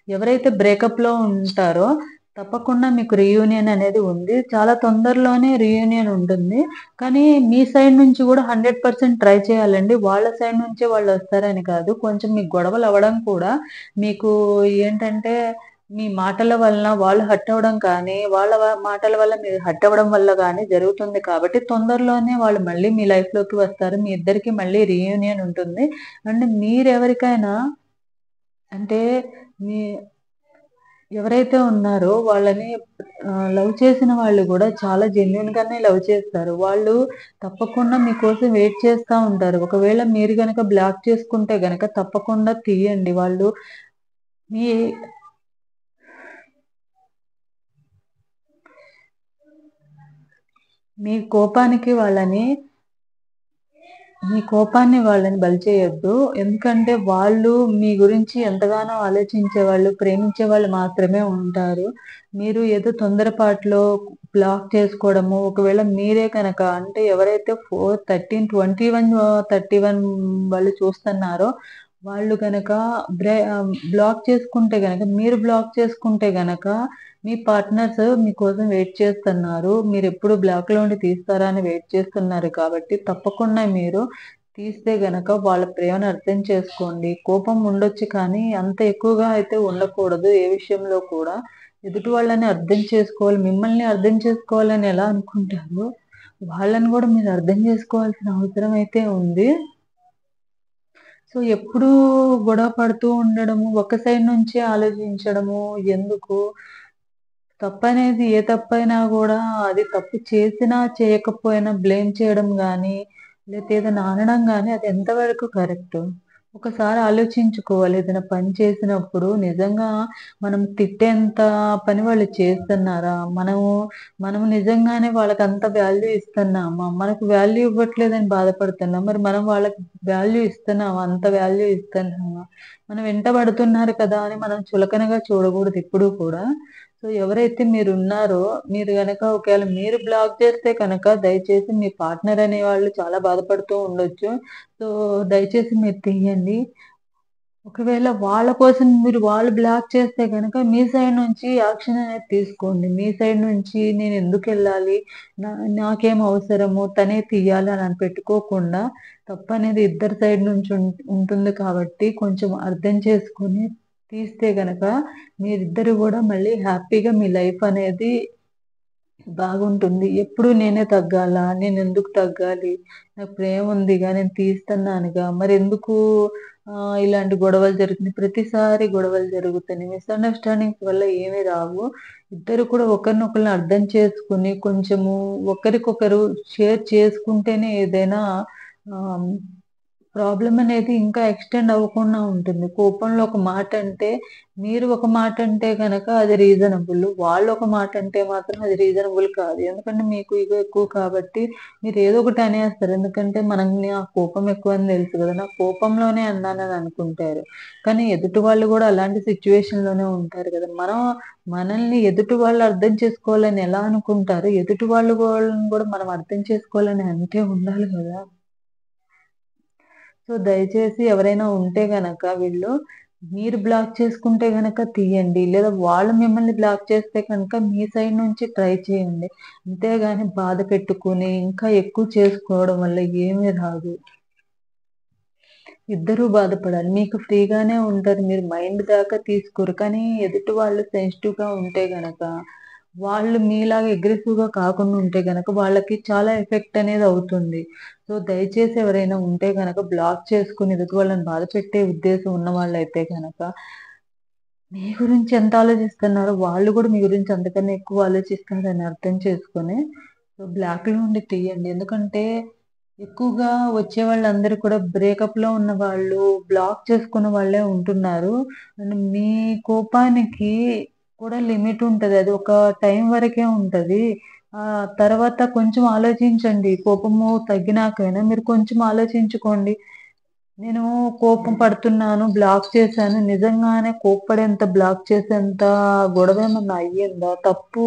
ఎవరైతే బ్రేకప్‌లో ఉంటారో తప్పకుండా మీకు రీయూనియన్ అనేది ఉంది. చాలా తొందరలోనే రీయూనియన్ ఉంటుంది. కానీ మీ సైడ్ నుంచి గూడా 100% ట్రై చేయాలండి. వాళ్ళ సైడ్ నుంచే వాళ్ళొస్తారని కాదు. కొంచెం మీకు గొడవలవ్వడం కూడా మీకు ఏంటంటే మీ మాటల వలన వాళ్ళు హర్ట్ అవ్వడం కానీ, వాళ్ళ మాటల వల్ల మీరు హర్ట్ అవ్వడం వల్ల గానీ జరుగుతుంది కాబట్టి, తొందరలోనే వాళ్ళు మళ్ళీ మీ లైఫ్‌లోకి వస్తారు. మీ ఇద్దరికీ మళ్ళీ రీయూనియన్ ఉంటుంది. అండ్ మీరెవరికైనా అంటే మీ ఎవరైతే ఉన్నారో వాళ్ళని లవ్ చేసిన వాళ్ళు గూడా చాలా జెన్యూన్‌గానే లవ్ చేస్తారు. వాళ్ళు తప్పకుండా మీకోసం వెయిట్ చేస్తా ఉంటారు. ఒకవేళ మీరు గనక బ్లాక్ చేసుకుంటే గనక తప్పకుండా తీయండి. వాళ్ళు మీ మీ కోపానికి వాళ్ళని మీ కోపాన్ని వాళ్ళని బలి చేయొద్దు. ఎందుకంటే వాళ్ళు మీ గురించి ఎంతగానో ఆలోచించేవాళ్ళు, ప్రేమించేవాళ్ళు మాత్రమే ఉంటారు. మీరు ఏదో తొందరపాటులో బ్లాక్ చేసుకోవడము, ఒకవేళ మీరే కనుక అంటే ఎవరైతే 31 వాళ్ళు చూస్తున్నారో వాళ్ళు గనక బ్లాక్ చేసుకుంటే గనక మీరు బ్లాక్ చేసుకుంటే గనక మీ పార్ట్నర్స్ మీకోసం వెయిట్ చేస్తున్నారు. మీరెప్పుడు బ్లాక్‌లో నుండి తీస్తారా అని వెయిట్ చేస్తున్నారు కాబట్టి, తప్పకుండా మీరు తీస్తే గనక వాళ్ళ ప్రేమను అర్థం చేసుకోండి. కోపం ఉండొచ్చు కానీ, అంత ఎక్కువగా అయితే ఉండకూడదు ఏ విషయంలో కూడా. ఎదుటి వాళ్ళని అర్థం చేసుకోవాలి. మిమ్మల్ని అర్థం చేసుకోవాలని ఎలా అనుకుంటారో, వాళ్ళని గూడా మీరు అర్థం చేసుకోవాల్సిన అవసరం అయితే ఉంది. సో, ఎప్పుడూ గొడవ పడుతూ ఉండడము, ఒక సైడ్ నుంచే ఆలోచించడము ఎందుకు? తప్పనేది ఏ తప్పైనా గూడా అది తప్పు చేసినా, చేయకపోయినా బ్లేమ్ చేయడం గానీ, లేతే ఏదైనా అనడం గానీ అది ఎంతవరకు కరెక్టు? ఒకసారి ఆలోచించుకోవాలి. ఏదైనా పని చేసినప్పుడు నిజంగా మనం తిట్టేంత పని వాళ్ళు చేస్తున్నారా? మనము నిజంగానే వాళ్ళకంత వాల్యూ ఇస్తున్నామా? మనకు వాల్యూ ఇవ్వట్లేదని బాధపడుతున్నాం. మరి మనం వాళ్ళకి వాల్యూ ఇస్తున్నామా? అంత వాల్యూ ఇస్తున్నామా? మనం వెంటబడుతున్నారు కదా! అని మనం చులకనగా చూడకూడదు ఎప్పుడూ కూడా. సో, ఎవరైతే మీరున్నారో, మీరు గనక ఒకవేళ మీరు బ్లాక్ చేస్తే కనుక దయచేసి మీ పార్ట్నర్ అనేవాళ్ళు చాలా బాధపడుతూ ఉండొచ్చు. సో, దయచేసి మీరు తీయండి. ఒకవేళ వాళ్ళ కోసం వాళ్ళు బ్లాక్ చేస్తే గనక మీ సైడ్ నుంచి యాక్షన్ అనేది తీసుకోండి. మీ సైడ్ నుంచి నేనెందుకెళ్ళాలి? నా నాకేం అవసరము? తనే తీయాలి అని పెట్టుకోకుండా తప్పనేది ఇద్దరి సైడ్ నుంచి ఉంటుంది కాబట్టి కొంచెం అర్థం చేసుకొని తీస్తే గనక మీరిద్దరు గూడా మళ్ళీ హ్యాపీగా మీ లైఫ్ అనేది బాగుంటుంది. ఎప్పుడు నేనే తగ్గాలా? నేనెందుకు తగ్గాలి? నాకు ప్రేముందిగా, నేను తీస్తున్నానుగా, మరెందుకు ఇలాంటి గొడవలు జరుగుతున్నాయి? ప్రతిసారి గొడవలు జరుగుతున్నాయి. మిస్‌అండర్‌స్టాండింగ్స్ వల్ల ఏమి రావు. ఇద్దరు కూడా ఒకరినొకళ్ళని అర్థం చేసుకొని, కొంచెము ఒకరికొకరు షేర్ చేసుకుంటేనే ఏదైనా ఆహ్, ప్రాబ్లమ్ అనేది ఇంకా ఎక్స్‌టెండ్ అవ్వకుండా ఉంటుంది. కోపంలో ఒక మాటంటే, మీరు ఒక మాటంటే గనక అది రీజనబుల్. వాళ్ళొక మాటంటే మాత్రం అది రీజనబుల్ కాదు. ఎందుకంటే మీకు ఇగో ఎక్కువ కాబట్టి మీరేదో ఒకటి అనేస్తారు. ఎందుకంటే నాకు కోపం ఎక్కువని తెలుసు గదా! నా కోపంలోనే అన్నానని అనుకుంటారు. కానీ ఎదుటి వాళ్ళు గూడా అలాంటి సిట్యుయేషన్‌లోనే ఉంటారు గదా! మనల్ని ఎదుటి వాళ్ళు అర్థం చేసుకోవాలని ఎలా అనుకుంటారో, ఎదుటి వాళ్ళని గూడా మనం అర్థం చేసుకోవాలని అంటే ఉండాలి గదా! సో, దయచేసి ఎవరైనా ఉంటే గనక మీరు బ్లాక్ చేసుకుంటే గనక తీయండి. లేదా వాళ్ళు మిమ్మల్ని బ్లాక్ చేస్తే కనుక మీ సైడ్ నుంచి ట్రై చేయండి. అంతేగాని బాధ పెట్టుకొని ఇంకా ఎక్కువ చేసుకోవడం వల్ల ఏమీ రాదు. ఇద్దరూ బాధపడాలి. మీకు ఫ్రీగానే ఉంటారు. మీరు మైండ్ దాకా తీసుకోరు. కానీ ఎదుటి వాళ్ళు సెన్సిటివ్‌గా ఉంటే గనక, వాళ్ళు మీలాగా అగ్రెసివ్‌గా కాకుండా ఉంటే గనక వాళ్ళకి చాలా ఎఫెక్ట్ అనేది అవుతుంది. సో, దయచేసి ఎవరైనా ఉంటే గనక బ్లాక్ చేసుకొని ఎదుటి వాళ్ళని బాధపెట్టే ఉద్దేశం ఉన్నవాళ్ళైతే గనక, మీ గురించి ఎంత ఆలోచిస్తున్నారో వాళ్ళు గూడా మీ గురించి అంతకన్నా ఎక్కువ ఆలోచిస్తున్నారని అర్థం చేసుకొని, సో, బ్లాక్‌లో నుండి తీయండి. ఎందుకంటే ఎక్కువగా వచ్చేవాళ్ళందరూ కూడా బ్రేకప్‌లో ఉన్నవాళ్ళు, బ్లాక్ చేసుకున్న వాళ్ళే ఉంటున్నారు. అండ్ మీ కోపానికి కూడా లిమిట్ ఉంటది. అది ఒక టైం వరకే ఉంటది. తర్వాత కొంచెం ఆలోచించండి. కోపము తగ్గినాకైనా మీరు కొంచెం ఆలోచించుకోండి. నేను కోపం పడుతున్నాను, బ్లాక్ చేశాను. నిజంగానే కోప్పడేంత, బ్లాక్ చేసేంత గొడవేమన్నా అయ్యిందా? తప్పు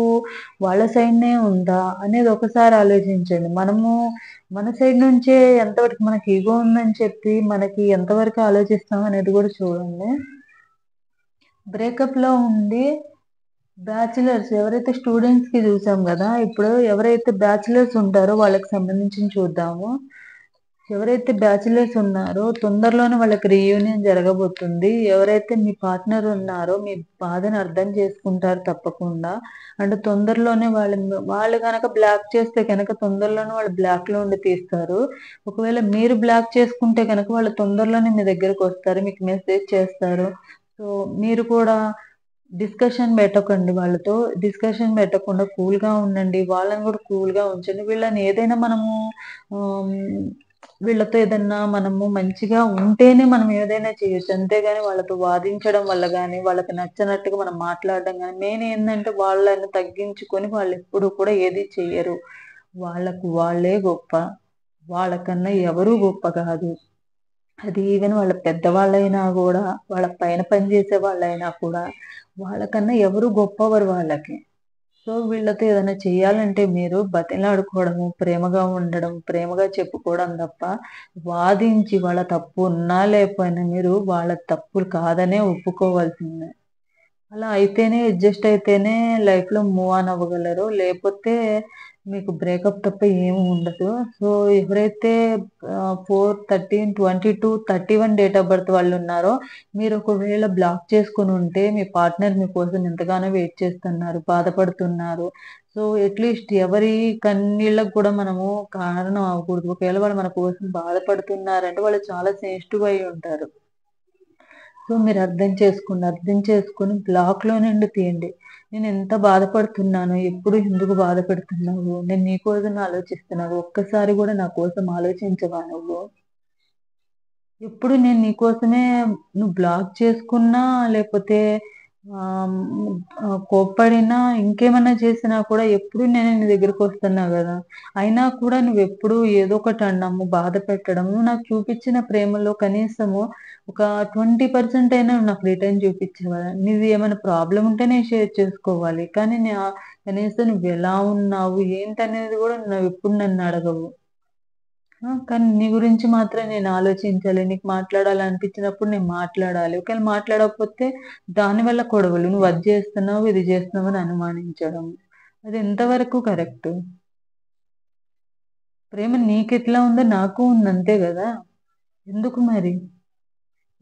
వాళ్ళ సైడ్‌నే ఉందా? అనేది ఒకసారి ఆలోచించండి. మన సైడ్ నుంచే ఎంతవరకు మనకి ఇగో ఉందని చెప్పి, మనకి ఎంతవరకు ఆలోచిస్తాం అనేది గూడా చూడండి. బ్రేకప్‌లో ఉండి ఎవరైతే స్టూడెంట్స్‌కి చూసాం గదా! ఇప్పుడు ఎవరైతే బ్యాచిలర్స్ ఉంటారో వాళ్ళకి సంబంధించింది చూద్దాము. ఎవరైతే బ్యాచిలర్స్ ఉన్నారో తొందరలోనే వాళ్ళకి రీయూనియన్ జరగబోతుంది. ఎవరైతే మీ పార్ట్నర్ ఉన్నారో మీ బాధను అర్థం చేసుకుంటారు తప్పకుండా. అండ్ తొందరలోనే వాళ్ళు గనక బ్లాక్ చేస్తే గనక తొందరలోనే వాళ్ళు బ్లాక్‌లో నుండి తీస్తారు. ఒకవేళ మీరు బ్లాక్ చేసుకుంటే గనక వాళ్ళు తొందరలోనే మీ దగ్గరకొస్తారు. మీకు మెసేజ్ చేస్తారు. సో, మీరు కూడా డిస్కషన్ పెట్టకండి వాళ్ళతో. డిస్కషన్ పెట్టకుండా కూల్‌గా ఉండండి. వాళ్ళని గూడా కూల్‌గా ఉంచండి. వీళ్ళని ఏదైనా మనము ఆహ్, వీళ్ళతో ఏదన్నా మనము మంచిగా ఉంటేనే మనం ఏదైనా చేయొచ్చు. అంతేగాని వాళ్ళతో వాదించడం వల్ల గాని, వాళ్ళకి నచ్చనట్టుగా మనం మాట్లాడడం గాని, మెయిన్ ఏందంటే వాళ్ళని తగ్గించుకొని వాళ్ళెప్పుడు కూడా ఏది చెయ్యరు. వాళ్ళకు వాళ్ళే గొప్ప. వాళ్ళకన్నా ఎవరు గొప్ప కాదు. అది ఈవెన్ వాళ్ళ పెద్దవాళ్ళైనా గూడా, వాళ్ళ పైన పని జేసే వాళ్ళైనా కూడా, వాళ్ళకన్నా ఎవరు గొప్పవరు వాళ్ళకి. సో, వీళ్ళతో ఏదైనా చేయాలంటే మీరు బతిమలాడుకోవడము, ప్రేమగా ఉండడం, ప్రేమగా చెప్పుకోవడం తప్ప, వాదించి వాళ్ళ తప్పు ఉన్నా లేకపోయినా మీరు వాళ్ళ తప్పులు కాదనే ఒప్పుకోవాల్సిందే. అలా అయితేనే అడ్జస్ట్ అయితేనే లైఫ్‌లో మూవ్ ఆన్ అవ్వగలరు. లేపోతే మీకు బ్రేకప్ తప్ప ఏమి ఉండదు. సో, ఎవరైతే 4, 13, 22, 31 డేట్ ఆఫ్ బర్త్ వాళ్ళున్నారో, మీరు ఒకవేళ బ్లాక్ చేసుకొనుంటే మీ పార్ట్నర్ మీకోసం ఎంతగానో వెయిట్ చేస్తున్నారు, బాధపడుతున్నారు. సో, అట్‌లీస్ట్ ఎవరి కన్నీళ్ళకి కూడా మనము కారణం అవ్వకూడదు. ఒకవేళ వాళ్ళు మన కోసం బాధపడుతున్నారంటే వాళ్ళు చాలా సెన్సిటివ్ అయ్యి ఉంటారు. సో, మీరు అర్థం చేసుకొని బ్లాక్‌లో నుండి తీయండి. నేనెంత బాధపడుతున్నానో, ఎప్పుడు ఎందుకు బాధ పెడుతున్నావు? నేను నీ కోసమే ఆలోచిస్తున్నాను. ఒక్కసారి గూడా నా కోసం ఆలోచించవా నువ్వు? ఎప్పుడు నేను నీకోసమే నువ్వు బ్లాక్ చేసుకున్నా, లేపోతే కోప్పడినా, ఇంకేమన్నా చేసినా కూడా ఎప్పుడు నేనే నీ దగ్గరకొస్తున్నా గదా! అయినా కూడా నువ్వెప్పుడు ఏదో ఒకటి అనడము, బాధ పెట్టడము, నువ్వు నాకు చూపిచ్చిన ప్రేమలో కనీసము ఒక 20% అయినా నువ్వు నాకు రిటర్న్ చూపిచ్చావా? నీది ఏమైనా ప్రాబ్లమ్ ఉంటే నేను షేర్ చేసుకోవాలి. కానీ కనీసం నువ్వెలా ఉన్నావు, ఏంటనేది గూడా నువ్వెప్పుడు నన్నడగవు. కానీ నీ గురించి మాత్రం నేను ఆలోచించాలి. నీకు మాట్లాడాలనిపించినప్పుడు నేను మాట్లాడాలి. ఒకవేళ మాట్లాడకపోతే దానివల్ల గొడవలు. నువ్వు అది జేస్తున్నావు, ఇది జేస్తున్నావు అని అనుమానించడం. అది ఎంతవరకు కరెక్టు? ప్రేమ నీకెట్లా ఉందో నాకు ఉంది అంతే గదా! ఎందుకు మరి?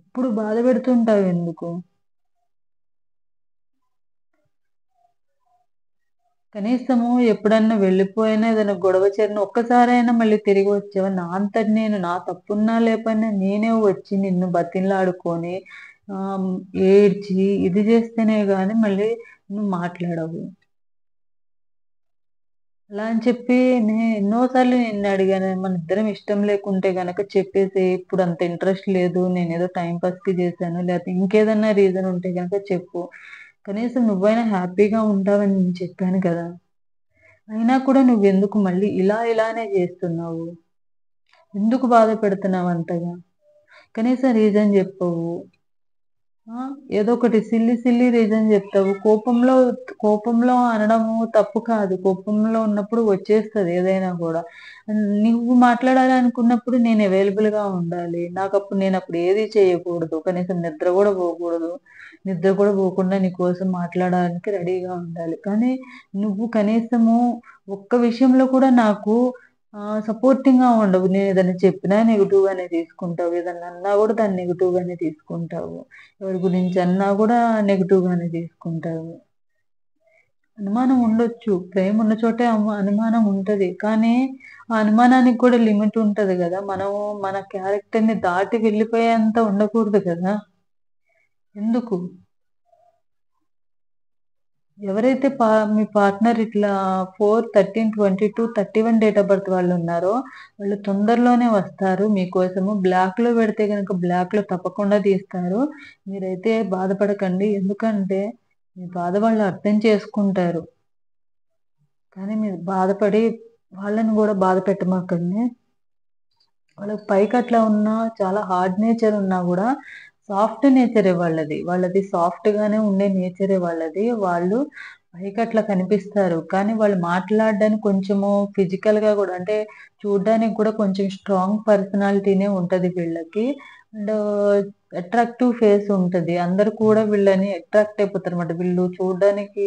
ఎప్పుడు బాధ పెడుతుంటావెందుకు? కనీసము ఎప్పుడన్నా వెళ్ళిపోయినా ఏదైనా గొడవ చేరిన ఒక్కసారైనా మళ్ళీ తిరిగి వచ్చావా? నా అంతట నేను నా తప్పున్నా లేకపోయినా నేనే వచ్చి నిన్ను బతిమలాడుకొని ఆహ్, ఏడ్చి ఇది చేస్తేనే గాని మళ్ళీ నువ్వు మాట్లాడవు. అలా అని చెప్పి ఎన్నో సార్లు నిన్నడిగాను. మనిద్దరం ఇష్టం లేకుంటే గనక చెప్పేసేయి. ఇప్పుడంత ఇంట్రెస్ట్ లేదు. నేనేదో టైమ్ పాస్‌కి చేశాను. లేతే ఇంకేదన్నా రీజన్ ఉంటే గనక చెప్పు. కనీసం నువ్వైనా హ్యాపీగా ఉంటావని నేను చెప్పాను కదా! అయినా కూడా నువ్వెందుకు మళ్ళీ ఇలానే జేస్తున్నావు? ఎందుకు బాధ పెడుతున్నావంతగా? కనీసం రీజన్ జెప్పవు. ఆ! ఏదో ఒకటి సిల్లీ రీజన్ జెప్తావు. కోపంలో అనడము తప్పు కాదు. కోపంలో ఉన్నప్పుడు వచ్చేస్తది ఏదైనా గూడా. నువ్వు మాట్లాడాలనుకున్నప్పుడు నేను అవైలబుల్‌గా ఉండాలి. నేనప్పుడు ఏది చేయకూడదు. కనీసం నిద్ర గూడా పోకూడదు. నిద్ర కూడా పోకుండా నీ కోసం మాట్లాడడానికి రెడీగా ఉండాలి. కానీ నువ్వు కనీసము ఒక్క విషయంలో కూడా నాకు సపోర్టింగ్‌గా ఉండవు. నేనేదైనా చెప్పినా నెగెటివ్‌గానే తీసుకుంటావు. ఏదన్నా అన్నా గూడా దాన్ని నెగెటివ్‌గానే తీసుకుంటావు. ఎవరి గురించన్నా గూడా నెగెటివ్‌గానే తీసుకుంటావు. అనుమానం ఉండొచ్చు. ప్రేమున్న చోటే అనుమానం ఉంటది. కానీ, ఆ అనుమానానికి కూడా లిమిట్ ఉంటది గదా! మనము మన క్యారెక్టర్‌ని దాటి వెళ్ళిపోయేంత ఉండకూడదు కదా! ఎందుకు? ఎవరైతే మీ పార్ట్నర్ ఇట్లా 4, 13, 22, 31 డేట్ ఆఫ్ బర్త్ వాళ్ళున్నారో, వాళ్ళు తొందరలోనే వస్తారు మీకోసము. బ్లాక్‌లో పెడితే గనక బ్లాక్‌లో తప్పకుండా తీస్తారు. మీరైతే బాధపడకండి. ఎందుకంటే, మీ బాధ వాళ్ళు అర్థం చేసుకుంటారు. కానీ మీరు బాధపడి వాళ్ళని గూడా బాధ పెట్టమాకండి. వాళ్ళకి పైకట్లా ఉన్నా చాలా హార్డ్ నేచర్ ఉన్నా గూడా సాఫ్ట్ నేచరే వాళ్ళది. వాళ్ళది సాఫ్ట్‌గానే ఉండే నేచరే వాళ్ళది. వాళ్ళు పైకట్లా కనిపిస్తారు. కానీ వాళ్ళు మాట్లాడడానికి కొంచెము ఫిజికల్‌గా గూడా అంటే చూడ్డానికి కూడా కొంచెం స్ట్రాంగ్ పర్సనాలిటీనే ఉంటది వీళ్ళకి. అండ్ అట్రాక్టివ్ ఫేస్ ఉంటది. అందరూ కూడా వీళ్ళని అట్రాక్ట్ అయిపోతారన్నమాట. వీళ్ళు చూడ్డానికి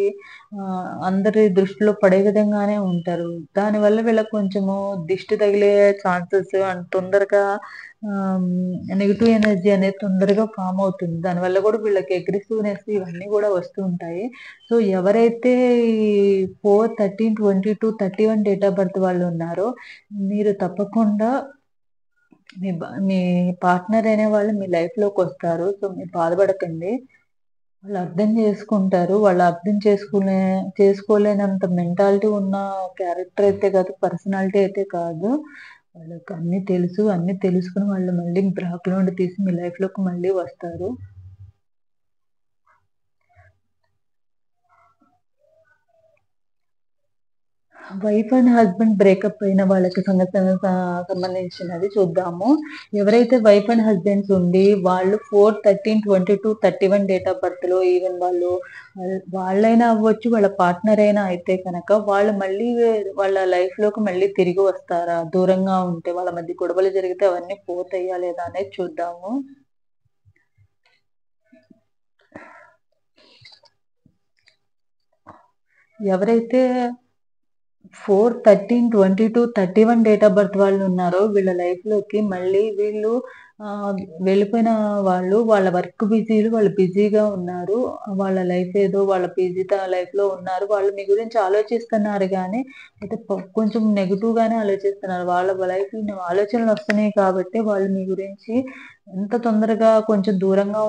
అందరి దృష్టిలో పడే విధంగానే ఉంటారు. దానివల్ల వీళ్ళకి కొంచెము దిష్టి తగిలే ఛాన్సెస్ అండ్ తొందరగా నెగెటివ్ ఎనర్జీ అనేది తొందరగా ఫార్మ్ అవుతుంది. దానివల్ల గూడా వీళ్ళకి అగ్రెసివ్‌నెస్ ఇవన్నీ గూడా వస్తూ ఉంటాయి. సో, ఎవరైతే ఈ 4, 13, 22, 31 డేట్ ఆఫ్ బర్త్ వాళ్ళున్నారో, మీరు తప్పకుండా మీ పార్ట్నర్ అనేవాళ్ళు మీ లైఫ్‌లోకొస్తారు. సో, మీరు బాధపడకండి. వాళ్ళు అర్థం చేసుకుంటారు. వాళ్ళు అర్థం చేసుకోలేనంత మెంటాలిటీ ఉన్న క్యారెక్టర్ అయితే కాదు, పర్సనాలిటీ అయితే కాదు. వాళ్ళకి అన్నీ తెలుసు. అన్నీ తెలుసుకొని వాళ్ళు మళ్ళీ బ్రాక్ నుండి తీసి మీ లైఫ్‌లోకి మళ్ళీ వస్తారు. వైఫ్ అండ్ హస్బెండ్ బ్రేకప్ అయిన వాళ్ళకి సంబంధించినది చూద్దాము. ఎవరైతే వైఫ్ అండ్ హస్బెండ్స్ ఉండి వాళ్ళు 4/13/22/31 డేట్ ఆఫ్ బర్త్‌లో ఈవెన్ వాళ్ళు వాళ్ళైనా అవ్వచ్చు, వాళ్ళ పార్ట్నర్ అయినా అయితే కనక వాళ్ళు మళ్ళీ వాళ్ళ లైఫ్‌లోకి మళ్ళీ తిరిగి వస్తారా? దూరంగా ఉంటే వాళ్ళ మధ్య గొడవలు జరిగితే అవన్నీ పోతాయా లేదా అనేది చూద్దాము. ఎవరైతే 4/13/22/31 డేట్ ఆఫ్ బర్త్ వాళ్ళున్నారో వీళ్ళ లైఫ్‌లోకి మళ్ళీ వీళ్ళు వెళ్ళిపోయిన వాళ్ళు వాళ్ళ వర్క్ బిజీలు వాళ్ళు బిజీగా ఉన్నారు. వాళ్ళ లైఫ్ ఏదో వాళ్ళ లైఫ్‌లో ఉన్నారు. వాళ్ళు మీ గురించి ఆలోచిస్తున్నారు గానీ, అయితే కొంచెం నెగెటివ్‌గానే ఆలోచిస్తున్నారు. వాళ్ళ లైఫ్‌లో ఆలోచనలొస్తున్నాయి కాబట్టి వాళ్ళు మీ గురించి ఎంత తొందరగా కొంచెం దూరంగా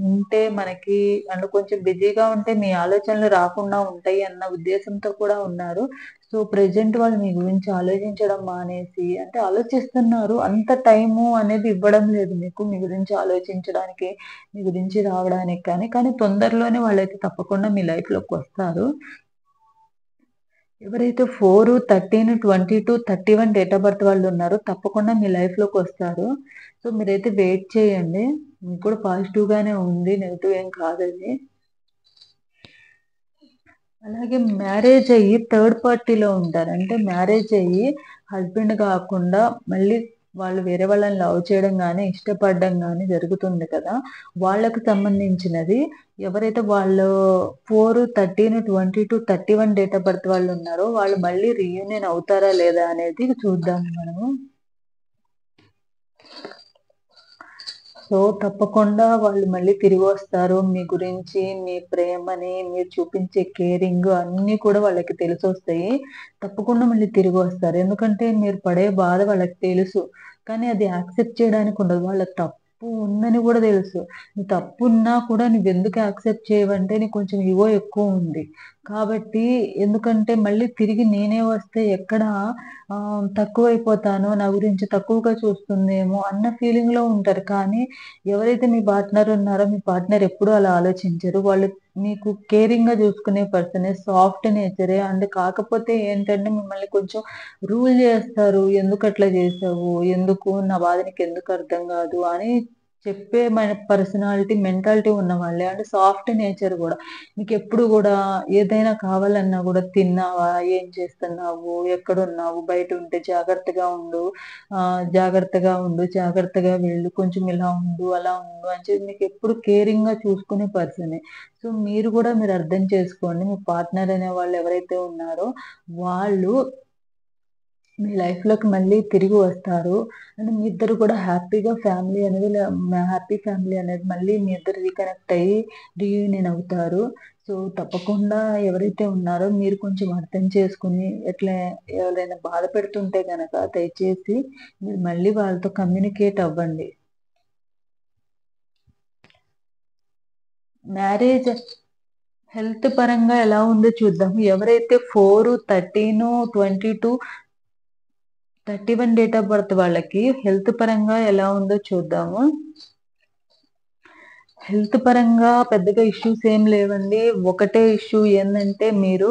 ఉంటే మనకి అంటే కొంచెం బిజీగా ఉంటే మీ ఆలోచనలు రాకుండా ఉంటాయి అన్న ఉద్దేశంతో కూడా ఉన్నారు. సో, ప్రెజెంట్ వాళ్ళు మీ గురించి ఆలోచించడం మానేసి అంటే ఆలోచిస్తున్నారు. అంత టైము అనేది ఇవ్వడం లేదు మీకు. మీ గురించి ఆలోచించడానికి, మీ గురించి రావడానికి కానీ. కానీ తొందరలోనే వాళ్ళైతే తప్పకుండా మీ లైఫ్‌లోకొస్తారు. ఎవరైతే 4, 13, 22, 31 డేట్ ఆఫ్ బర్త్ వాళ్ళున్నారో తప్పకుండా మీ లైఫ్‌లోకొస్తారు. సో, మీరైతే వెయిట్ చేయండి. మీకు కూడా పాజిటివ్‌గానే ఉంది. నెగెటివ్ ఏం కాదది. అలాగే మ్యారేజ్ అయ్యి థర్డ్ పార్టీలో ఉంటారు. అంటే మ్యారేజ్ అయ్యి హస్బెండ్ గాకుండా మళ్ళీ వాళ్ళు వేరే వాళ్ళని లవ్ చేయడం గాని, ఇష్టపడడం గాని జరుగుతుంది కదా! వాళ్ళకి సంబంధించినది ఎవరైతే వాళ్ళు 4, 13, 22, 31 డేట్ ఆఫ్ బర్త్ వాళ్ళున్నారో వాళ్ళు మళ్ళీ రీయూనియన్ అవుతారా లేదా అనేది చూద్దాం మనము. సో, తప్పకుండా వాళ్ళు మళ్ళీ తిరిగొస్తారు. మీ గురించి, మీ ప్రేమని, మీరు చూపించే కేరింగ్ అన్నీ కూడా వాళ్ళకి తెలిసొస్తాయి. తప్పకుండా మళ్ళీ తిరిగొస్తారు. ఎందుకంటే మీరు పడే బాధ వాళ్ళకి తెలుసు. కానీ అది యాక్సెప్ట్ చేయడానికి ఉండదు. వాళ్ళ తప్పు ఉందని గూడా తెలుసు. నీ తప్పున్నా కూడా నువ్వెందుకు యాక్సెప్ట్ చేయవంటే నీకు కొంచెం ఇగో ఎక్కువుంది. కాబట్టి ఎందుకంటే మళ్ళీ తిరిగి నేనే వస్తే ఎక్కడ తక్కువైపోతానో, నా గురించి తక్కువగా చూస్తుందేమో అన్న ఫీలింగ్‌లో ఉంటారు. కానీ ఎవరైతే మీ పార్ట్నర్ ఉన్నారో, మీ పార్ట్నర్ ఎప్పుడూ అలా ఆలోచించరు. వాళ్ళు మీకు కేరింగ్‌గా చూసుకునే పర్సనే. సాఫ్ట్ నేచరే. అండ్ కాకపోతే ఏంటంటే మిమ్మల్ని కొంచెం రూల్ చేస్తారు. "ఎందుకట్లా చేసావు? ఎందుకు? నా బాధ నీకెందుకు అర్థం కాదు?" అని చెప్పే పర్సనాలిటీ, మెంటాలిటీ ఉన్నవాళ్ళే. అంటే సాఫ్ట్ నేచర్ గూడా. మీకెప్పుడు గూడా ఏదైనా కావాలన్నా గూడా తిన్నావా? ఏం చేస్తున్నావు? ఎక్కడున్నావు? బయటుంటే జాగ్రత్తగా ఉండు. జాగ్రత్తగా ఉండు. జాగ్రత్తగా వెళ్ళు. కొంచెం ఇలా ఉండు, అలా ఉండు అని చెప్పి మీకెప్పుడు కేరింగ్‌గా చూసుకునే పర్సనే. సో, మీరు గూడా మీరర్థం చేసుకోండి. మీ పార్ట్నర్ అనేవాళ్ళు ఎవరైతే ఉన్నారో వాళ్ళు మీ లైఫ్‌లోకి మళ్ళీ తిరిగి వస్తారు. అండ్ మీ ఇద్దరు కూడా హ్యాపీగా ఫ్యామిలీ అనేది హ్యాపీ ఫ్యామిలీ అనేది మళ్ళీ మీ ఇద్దరు రీకనెక్ట్ అయ్యి రీయూనియన్ అవుతారు. సో, తప్పకుండా ఎవరైతే ఉన్నారో మీరు కొంచెం అర్థం చేసుకొని ఎవరైనా బాధ పెడుతుంటే గనక దయచేసి మీరు మళ్ళీ వాళ్ళతో కమ్యూనికేట్ అవ్వండి. మ్యారేజ్ హెల్త్ పరంగా ఎలా ఉందో చూద్దాం. ఎవరైతే 4, 13, 22, 31 డేట్ ఆఫ్ బర్త్ వాళ్ళకి హెల్త్ పరంగా ఎలా ఉందో చూద్దాము. హెల్త్ పరంగా పెద్దగా ఇష్యూస్ ఏం లేవండి. ఒకటే ఇష్యూ ఏందంటే మీరు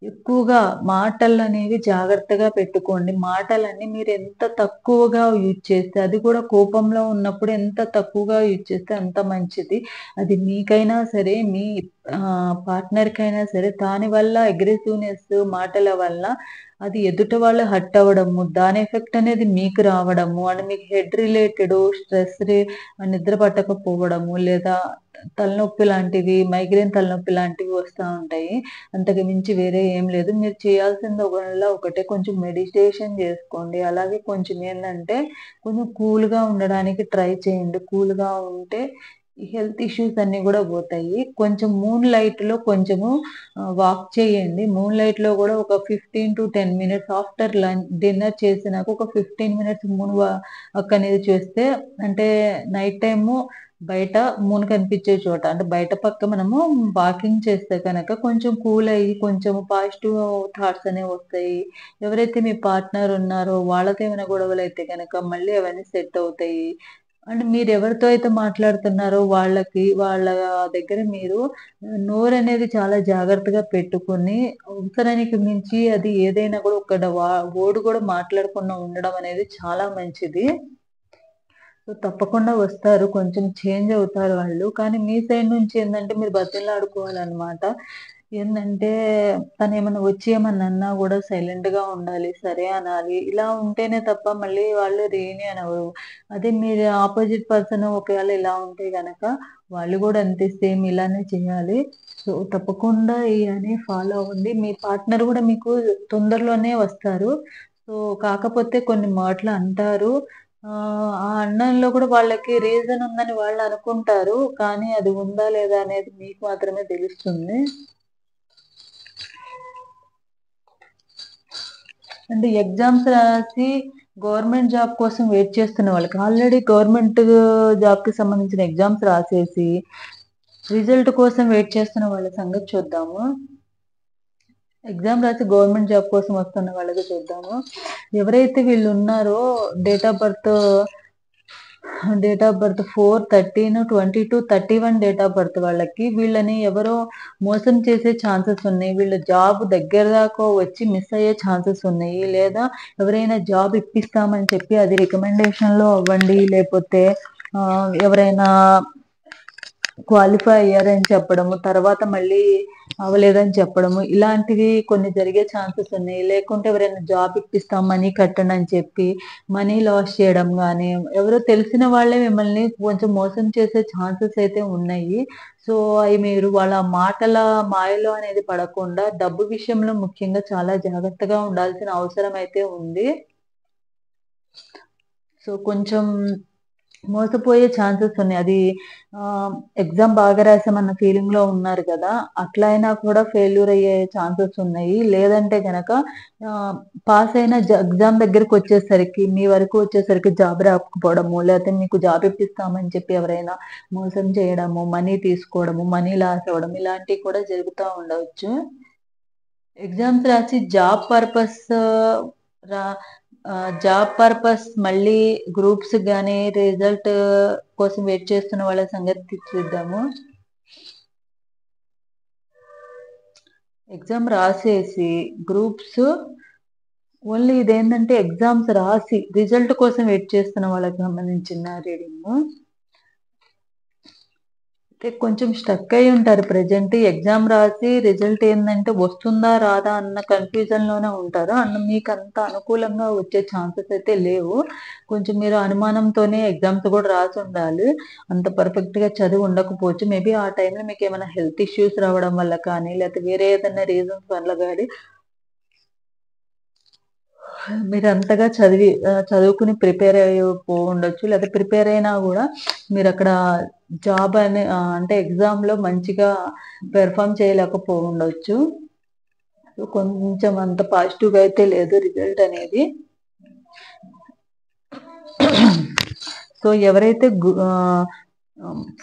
ఎక్కువగా మాటలనేవి జాగ్రత్తగా పెట్టుకోండి. మాటలన్నీ మీరెంత తక్కువగా యూజ్ చేస్తే అది కూడా కోపంలో ఉన్నప్పుడు ఎంత తక్కువగా యూజ్ చేస్తే అంత మంచిది. అది మీకైనా సరే, మీ పార్ట్నర్‌కైనా సరే దానివల్ల అగ్రెసివ్‌నెస్ మాటల వల్ల అది ఎదుటి వాళ్ళు హర్ట్ అవ్వడము, దాని ఎఫెక్ట్ అనేది మీకు రావడము, అండ్ మీకు హెడ్ రిలేటెడు నిద్ర పట్టకపోవడము, లేదా తలనొప్పి లాంటివి, మైగ్రేన్ తలనొప్పి లాంటివి వస్తా ఉంటాయి. అంతకు మించి వేరే ఏం లేదు. మీరు చేయాల్సింది ఒకటే కొంచెం మెడిటేషన్ జేసుకోండి. అలాగే కొంచెం ఏందంటే, కొంచెం కూల్‌గా ఉండడానికి ట్రై చేయండి. కూల్‌గా ఉంటే ఈ హెల్త్ ఇష్యూస్ అన్నీ గూడా పోతాయి. కొంచెం మూన్ లైట్‌లో కొంచెము వాక్ చేయండి. మూన్ లైట్‌లో గూడా ఒక 15-10 మినిట్స్ ఆఫ్టర్ డిన్నర్ చేసినాక ఒక 15 మినిట్స్ మూన్ వాక్ అనేది చేస్తే అంటే నైట్ టైము బయట మూన్ కనిపించే చోట అంటే బయట పక్క మనము వాకింగ్ చేస్తే గనక కొంచెం కూల్ అయ్యి కొంచెం పాజిటివ్ థాట్స్ అనేవొస్తాయి. ఎవరైతే మీ పార్ట్నర్ ఉన్నారో వాళ్ళతో ఏమైనా గొడవలైతే గనక మళ్ళీ అవన్నీ సెట్ అవుతాయి. అండ్ మీరెవరితో అయితే మాట్లాడుతున్నారో వాళ్ళ దగ్గర మీరు నోరనేది చాలా జాగ్రత్తగా పెట్టుకొని, అవసరానికి మించి అది ఏదైనా గూడా వర్డ్ గూడా మాట్లాడకుండా ఉండడం అనేది చాలా మంచిది. సో, తప్పకుండా వస్తారు. కొంచెం చేంజ్ అవుతారు వాళ్ళు. కానీ మీ సైడ్ నుంచి ఏందంటే మీరు బతిమలాడుకోవాలనమాట. ఏందంటే తనేమన్నా వచ్చి ఏమన్నా అన్నా గూడా సైలెంట్‌గా ఉండాలి. సరే అనాలి. ఇలా ఉంటేనే తప్ప మళ్ళీ వాళ్ళు రీయూనియన్ అవ్వరు. అదే మీరు అపోజిట్ పర్సన్ ఒకవేళ ఇలా ఉంటే గనక వాళ్ళు గూడా అంతే సేమ్ ఇలానే చేయాలి. సో, తప్పకుండా ఇయన్నీ ఫాలో అవ్వండి. మీ పార్ట్నర్ గూడా మీకు తొందరలోనే వస్తారు. సో, కాకపోతే కొన్ని మాటలు అంటారు. ఆ అనడంలో కూడా వాళ్ళకి రీజన్ ఉందని వాళ్ళనుకుంటారు. కానీ అది ఉందా లేదా అనేది మీకు మాత్రమే తెలుస్తుంది. అంటే ఎగ్జామ్స్ రాసి గవర్నమెంట్ జాబ్ కోసం వెయిట్ చేస్తున్న వాళ్ళకి ఆల్రెడీ గవర్నమెంట్ జాబ్‌కి సంబంధించిన ఎగ్జామ్స్ రాసేసి రిజల్ట్ కోసం వెయిట్ చేస్తున్న వాళ్ళ సంగతి చూద్దాము. ఎగ్జామ్ రాసి గవర్నమెంట్ జాబ్ కోసం వస్తున్న వాళ్ళది చూద్దాము. ఎవరైతే వీళ్ళున్నారో date of birth 4, 13, 22, 31 date of birth వాళ్ళకి వీళ్ళని ఎవరో మోసం చేసే ఛాన్సెస్ ఉన్నాయి. వీళ్ళ జాబ్ దగ్గర దాకా వచ్చి మిస్ అయ్యే ఛాన్సెస్ ఉన్నాయి. లేదా ఎవరైనా జాబ్ ఇప్పిస్తామని చెప్పి అది రికమెండేషన్‌లో అవ్వండి. లేపోతే ఎవరైనా క్వాలిఫై అయ్యారని చెప్పడము. తర్వాత మళ్ళీ అవ్వలేదని చెప్పడము. ఇలాంటివి కొన్ని జరిగే ఛాన్సెస్ ఉన్నాయి. లేకుంటే ఎవరైనా జాబ్ ఇప్పిస్తాం మనీ కట్టండి అని చెప్పి మనీ లాస్ చేయడం గానీ, ఎవరో తెలిసిన వాళ్ళే మిమ్మల్ని కొంచెం మోసం చేసే ఛాన్సెస్ అయితే ఉన్నాయి. సో, అయి మీరు వాళ్ళ మాటల మాయలో అనేది పడకుండా డబ్బు విషయంలో ముఖ్యంగా చాలా జాగ్రత్తగా ఉండాల్సిన అవసరం అయితే ఉంది. సో, కొంచెం మోసపోయే ఛాన్సెస్ ఉన్నాయి. అది ఎగ్జామ్ బాగా రాసామన్న ఫీలింగ్‌లో ఉన్నారు కదా! అట్లా అయినా కూడా ఫెయిల్యూర్ అయ్యే ఛాన్సెస్ ఉన్నాయి. లేదంటే గనక ఆహ్, పాస్ అయిన ఎగ్జామ్ దగ్గరకొచ్చేసరికి మీ వరకు వచ్చేసరికి జాబ్ రాకపోవడము, లేతే మీకు జాబ్ ఇప్పిస్తామని చెప్పి ఎవరైనా మోసం చేయడము, మనీ తీసుకోవడము, మనీ లాస్ అవ్వడం ఇలాంటివి కూడా జరుగుతా ఉండవచ్చు. ఎగ్జామ్స్ రాసి రా జాబ్ పర్పస్ మళ్ళీ గ్రూప్స్‌కి గాని రిజల్ట్ కోసం వెయిట్ చేస్తున్న వాళ్ళ సంగతి చూద్దాము. ఎగ్జామ్ రాసేసి గ్రూప్స్ ఓన్లీ ఇదేంటంటే ఎగ్జామ్స్ రాసి రిజల్ట్ కోసం వెయిట్ చేస్తున్న వాళ్ళకి సంబంధించిన రీడింగు. అయితే కొంచెం స్టక్ అయ్యి ఉంటారు ప్రెజెంట్. ఎగ్జామ్ రాసి రిజల్ట్ ఏందంటే వస్తుందా? రాదా? అన్న కన్‌ఫ్యూజన్‌లోనే ఉంటారు. అండ్ మీకంత అనుకూలంగా వచ్చే ఛాన్సెస్ అయితే లేవు. కొంచెం మీరు అనుమానంతోనే ఎగ్జామ్స్ గూడా రాసుండాలి. అంత పర్ఫెక్ట్‌గా చదివి ఉండకపోవచ్చు. మేబీ ఆ టైంలో మీకేమైనా హెల్త్ ఇష్యూస్ రావడం వల్ల కానీ, లేతే వేరే ఏదైనా రీజన్స్ వల్ల గాని మీరంతగా చదువుకుని ప్రిపేర్ అయ్యి లేదా ప్రిపేర్ అయినా గూడా మీరక్కడ అంటే ఎగ్జామ్‌లో మంచిగా పెర్ఫార్మ్ చేయలేకపోవుండొచ్చు. సో, కొంచెం అంత పాజిటివ్‌గా అయితే లేదు రిజల్ట్ అనేది. సో, ఎవరైతే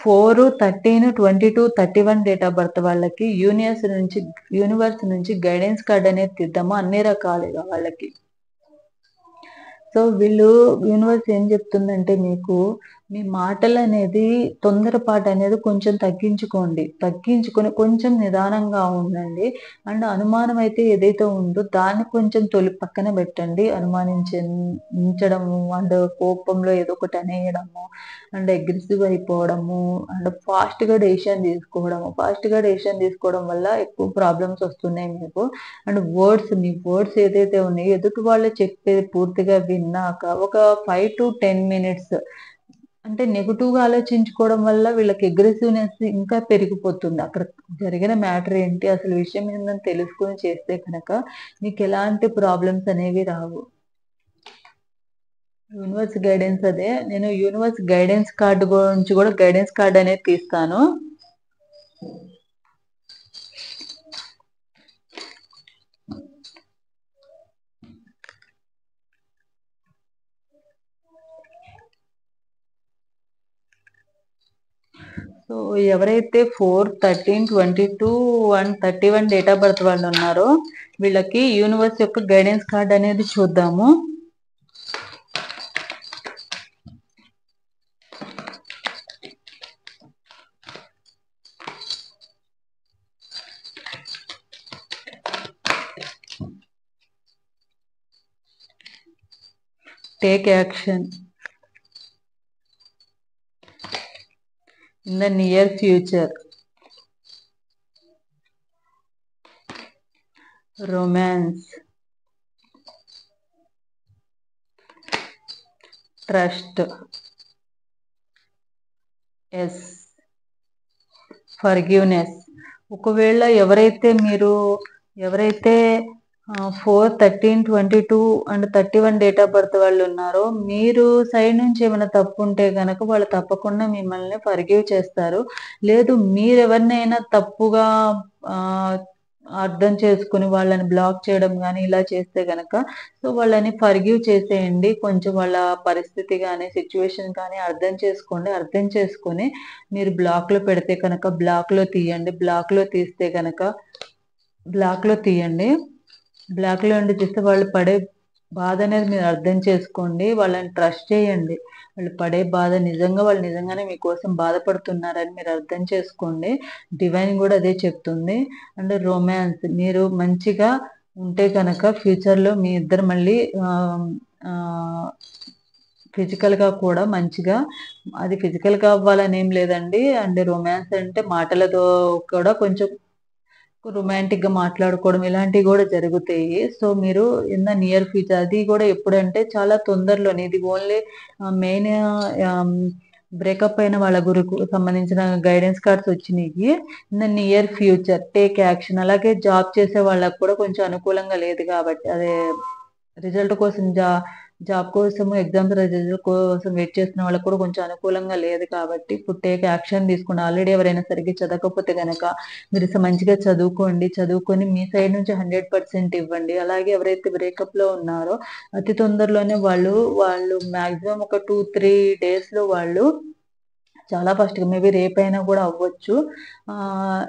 4, 13, 22, 31 డేట్ ఆఫ్ బర్త్ వాళ్ళకి యూనివర్స్ నుంచి గైడెన్స్ కార్డ్ అనేది తీద్దాము అన్ని రకాలుగా వాళ్ళకి. సో, యూనివర్స్ ఏం జెప్తుందంటే మీకు, మీ మాటలనేది తొందరపాటనేది కొంచెం తగ్గించుకోండి. తగ్గించుకొని కొంచెం నిదానంగా ఉండండి. అండ్ అనుమానం అయితే ఏదైతే ఉందో దాన్ని కొంచెం పక్కన బెట్టండి. ఉంచడము అండ్ కోపంలో ఏదో ఒకటి అనేయడము, అండ్ అగ్రెసివ్ అయిపోవడము, అండ్ ఫాస్ట్‌గా డెసిషన్ తీసుకోవడం వల్ల ఎక్కువ ప్రాబ్లమ్స్ వస్తున్నాయి మీకు. అండ్ మీ వర్డ్స్ ఏదైతే ఉన్నాయో ఎదుటి వాళ్ళు చెప్పేది పూర్తిగా విన్నాక ఒక 5-10 మినిట్స్ అంటే నెగెటివ్‌గా ఆలోచించుకోవడం వల్ల వీళ్ళకి అగ్రెసివ్‌నెస్ ఇంకా పెరిగిపోతుంది. అక్కడ జరిగిన మ్యాటర్ ఏంటి? అసలు విషయం ఏందని తెలుసుకొని చేస్తే గనక మీకెలాంటి ప్రాబ్లమ్స్ అనేవి రావు. యూనివర్స్ గైడెన్స్ అదే. నేను యూనివర్స్ గైడెన్స్ కార్డ్ గురించి గూడా గైడెన్స్ కార్డ్ అనేది తీస్తాను. సో, ఎవరైతే 4, 13, 22 అండ్ 31 డేట్ ఆఫ్ బర్త్ వాళ్ళున్నారో, వీళ్ళకి యూనివర్స్ యొక్క గైడెన్స్ కార్డ్ అనేది చూద్దాము. Take action in the near future, romance, trust, yes, forgiveness. ఒకవేళ ఎవరైతే 4/13/22 అండ్ 31 డేట్ ఆఫ్ బర్త్ వాళ్ళు ఉన్నారో, మీరు సైడ్ నుంచి ఏమైనా తప్పు ఉంటే కనుక వాళ్ళు తప్పకుండా మిమ్మల్ని ఫర్గివ్ చేస్తారు. లేదు మీరెవరినైనా తప్పుగా అర్థం చేసుకుని వాళ్ళని బ్లాక్ చేయడం కానీ ఇలా చేస్తే గనక సో వాళ్ళని ఫర్గివ్ చేసేయండి. కొంచెం వాళ్ళ పరిస్థితి కానీ సిచ్యువేషన్ కానీ అర్థం చేసుకోండి. అర్థం చేసుకొని మీరు బ్లాక్లో పెడితే కనుక బ్లాక్లో తీయండి. బ్లాక్లో తీయండి. బ్లాక్లో ఉండి తీస్తే వాళ్ళు పడే బాధ అనేది మీరు అర్థం చేసుకోండి. వాళ్ళని ట్రస్ట్ చేయండి. వాళ్ళు పడే బాధ వాళ్ళు నిజంగానే మీకోసం బాధపడుతున్నారని మీరు అర్థం చేసుకోండి. డివైన్ కూడా అదే చెప్తుంది. అండ్ రొమాన్స్, మీరు మంచిగా ఉంటే కనుక ఫ్యూచర్లో మీ ఇద్దరు మళ్ళీ ఫిజికల్గా కూడా మంచిగా, అది ఫిజికల్గా అవ్వాలని ఏం లేదండి. అండ్ రొమాన్స్ అంటే మాటలతో కూడా కొంచెం రొమాంటిక్గా మాట్లాడుకోవడం ఇలాంటివి కూడా జరుగుతాయి. సో మీరు ఇన్ ద నియర్ ఫ్యూచర్, అది కూడా ఎప్పుడంటే చాలా తొందరలోనే, ఇది ఓన్లీ మెయిన్ బ్రేకప్ అయిన వాళ్ళ గురికి సంబంధించిన గైడెన్స్ కార్డ్స్ వచ్చినాయి. In the near future take action. అలాగే జాబ్ చేసే వాళ్ళకు కూడా కొంచెం అనుకూలంగా లేదు కాబట్టి, అదే రిజల్ట్ కోసం జాబ్ కోసం ఎగ్జామ్స్ రిజల్ట్ కోసం వెయిట్ చేస్తున్న వాళ్ళకు కూడా కొంచెం అనుకూలంగా లేదు కాబట్టి ఇప్పుడు టేక్ యాక్షన్ తీసుకోండి. ఆల్రెడీ ఎవరైనా సరిగ్గా చదవకపోతే కనుక మీరు మంచిగా చదువుకొని మీ సైడ్ నుంచి 100% ఇవ్వండి. అలాగే ఎవరైతే బ్రేకప్లో ఉన్నారో అతి తొందరలోనే వాళ్ళు మ్యాక్సిమం ఒక 2-3 డేస్లో వాళ్ళు చాలా ఫాస్ట్గా, మేబీ రేపైనా కూడా అవ్వచ్చు,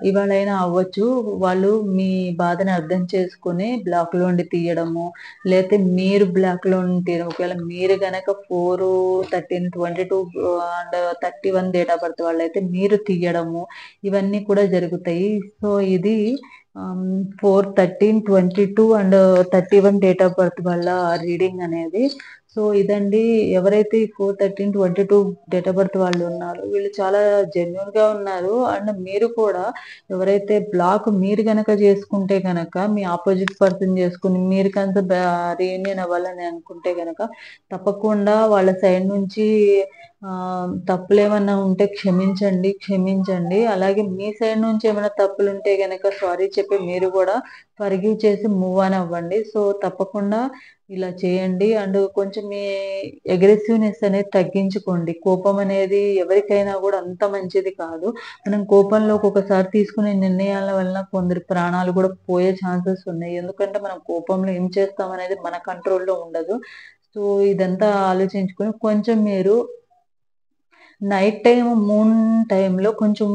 ఇవాళైనా అవ్వచ్చు, వాళ్ళు మీ బాధని అర్థం చేసుకుని బ్లాక్లో ఉండి తీయడము, లేకపోతే మీరు బ్లాక్లో ఉండి తీయడం. ఒకవేళ మీరు కనుక 4/13/22 అండ్ 31 డేట్ ఆఫ్ బర్త్ వాళ్ళైతే మీరు తీయడము ఇవన్నీ కూడా జరుగుతాయి. సో ఇది 4/13/22 అండ్ 31 డేట్ ఆఫ్ బర్త్ వల్ల రీడింగ్ అనేది. సో ఇదండి, ఎవరైతే 4/13/22 డేట్ ఆఫ్ బర్త్ వాళ్ళు ఉన్నారో వీళ్ళు చాలా జెన్యున్గా ఉన్నారు. అండ్ మీరు కూడా ఎవరైతే బ్లాక్ మీరు గనక చేసుకుంటే గనక మీ ఆపోజిట్ పర్సన్ చేసుకుని మీరు కనుక రీయూనియన్ అవ్వాలని అనుకుంటే గనక తప్పకుండా వాళ్ళ సైడ్ నుంచి తప్పులు ఏమన్నా ఉంటే క్షమించండి. అలాగే మీ సైడ్ నుంచి ఏమైనా తప్పులు ఉంటే గనక సారీ చెప్పి మీరు కూడా ఫర్గివ్ చేసి మూవ్ ఆన్ అవ్వండి. సో తప్పకుండా ఇలా చేయండి. అండ్ కొంచెం మీ అగ్రెసివ్నెస్ అనేది తగ్గించుకోండి. కోపం అనేది ఎవరికైనా కూడా అంత మంచిది కాదు. మనం కోపంలో ఒక్కొక్కసారి తీసుకునే నిర్ణయాల వలన కొందరి ప్రాణాలు కూడా పోయే ఛాన్సెస్ ఉన్నాయి. ఎందుకంటే మనం కోపంలో ఏం చేస్తాం అనేది మన కంట్రోల్లో ఉండదు. సో ఇదంతా ఆలోచించుకొని కొంచెం మీరు నైట్ టైం మూన్ టైంలో కొంచెం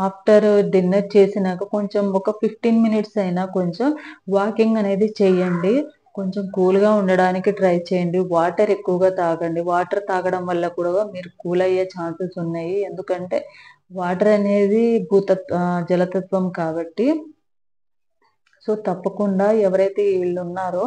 ఆఫ్టర్ డిన్నర్ చేసినాక కొంచెం ఒక 15 మినిట్స్ అయినా కొంచెం వాకింగ్ అనేది చేయండి. కొంచెం కూల్గా ఉండడానికి ట్రై చేయండి. వాటర్ ఎక్కువగా తాగండి. వాటర్ తాగడం వల్ల కూడా మీరు కూల్ అయ్యే ఛాన్సెస్ ఉన్నాయి. ఎందుకంటే వాటర్ అనేది జలతత్వం కాబట్టి. సో తప్పకుండా ఎవరైతే వీళ్ళు ఉన్నారో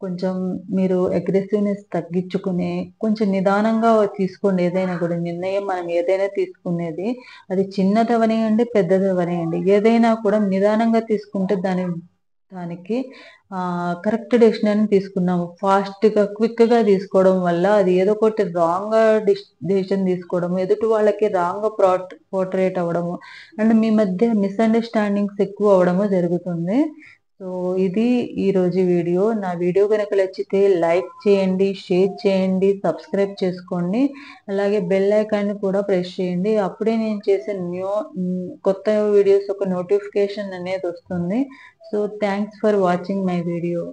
కొంచెం మీరు అగ్రెసివ్నెస్ తగ్గించుకుని కొంచెం నిదానంగా తీసుకోండి. ఏదైనా కూడా నిర్ణయం మనం ఏదైనా తీసుకునేది అది చిన్నదవనియండి పెద్దదవనియండి ఏదైనా కూడా నిదానంగా తీసుకుంటే దానికి కరెక్ట్ డెసిషన్ తీసుకున్నాము. ఫాస్ట్గా క్విక్గా తీసుకోవడం వల్ల అది ఏదో ఒకటి రాంగ్ డెసిషన్ తీసుకోవడం, ఎదుటి వాళ్ళకి రాంగ్ పోర్ట్రేట్ అవ్వడము అండ్ మీ మధ్య మిస్అండర్స్టాండింగ్స్ ఎక్కువ అవడము జరుగుతుంది. సో ఇది ఈరోజు వీడియో. నా వీడియో కనుక నచ్చితే లైక్ చేయండి, షేర్ చేయండి, సబ్స్క్రైబ్ చేసుకోండి. అలాగే బెల్ ఐకాన్ని కూడా ప్రెస్ చేయండి. అప్పుడే నేను చేసే కొత్త వీడియోస్ ఒక నోటిఫికేషన్ అనేది వస్తుంది. So thanks for watching my video.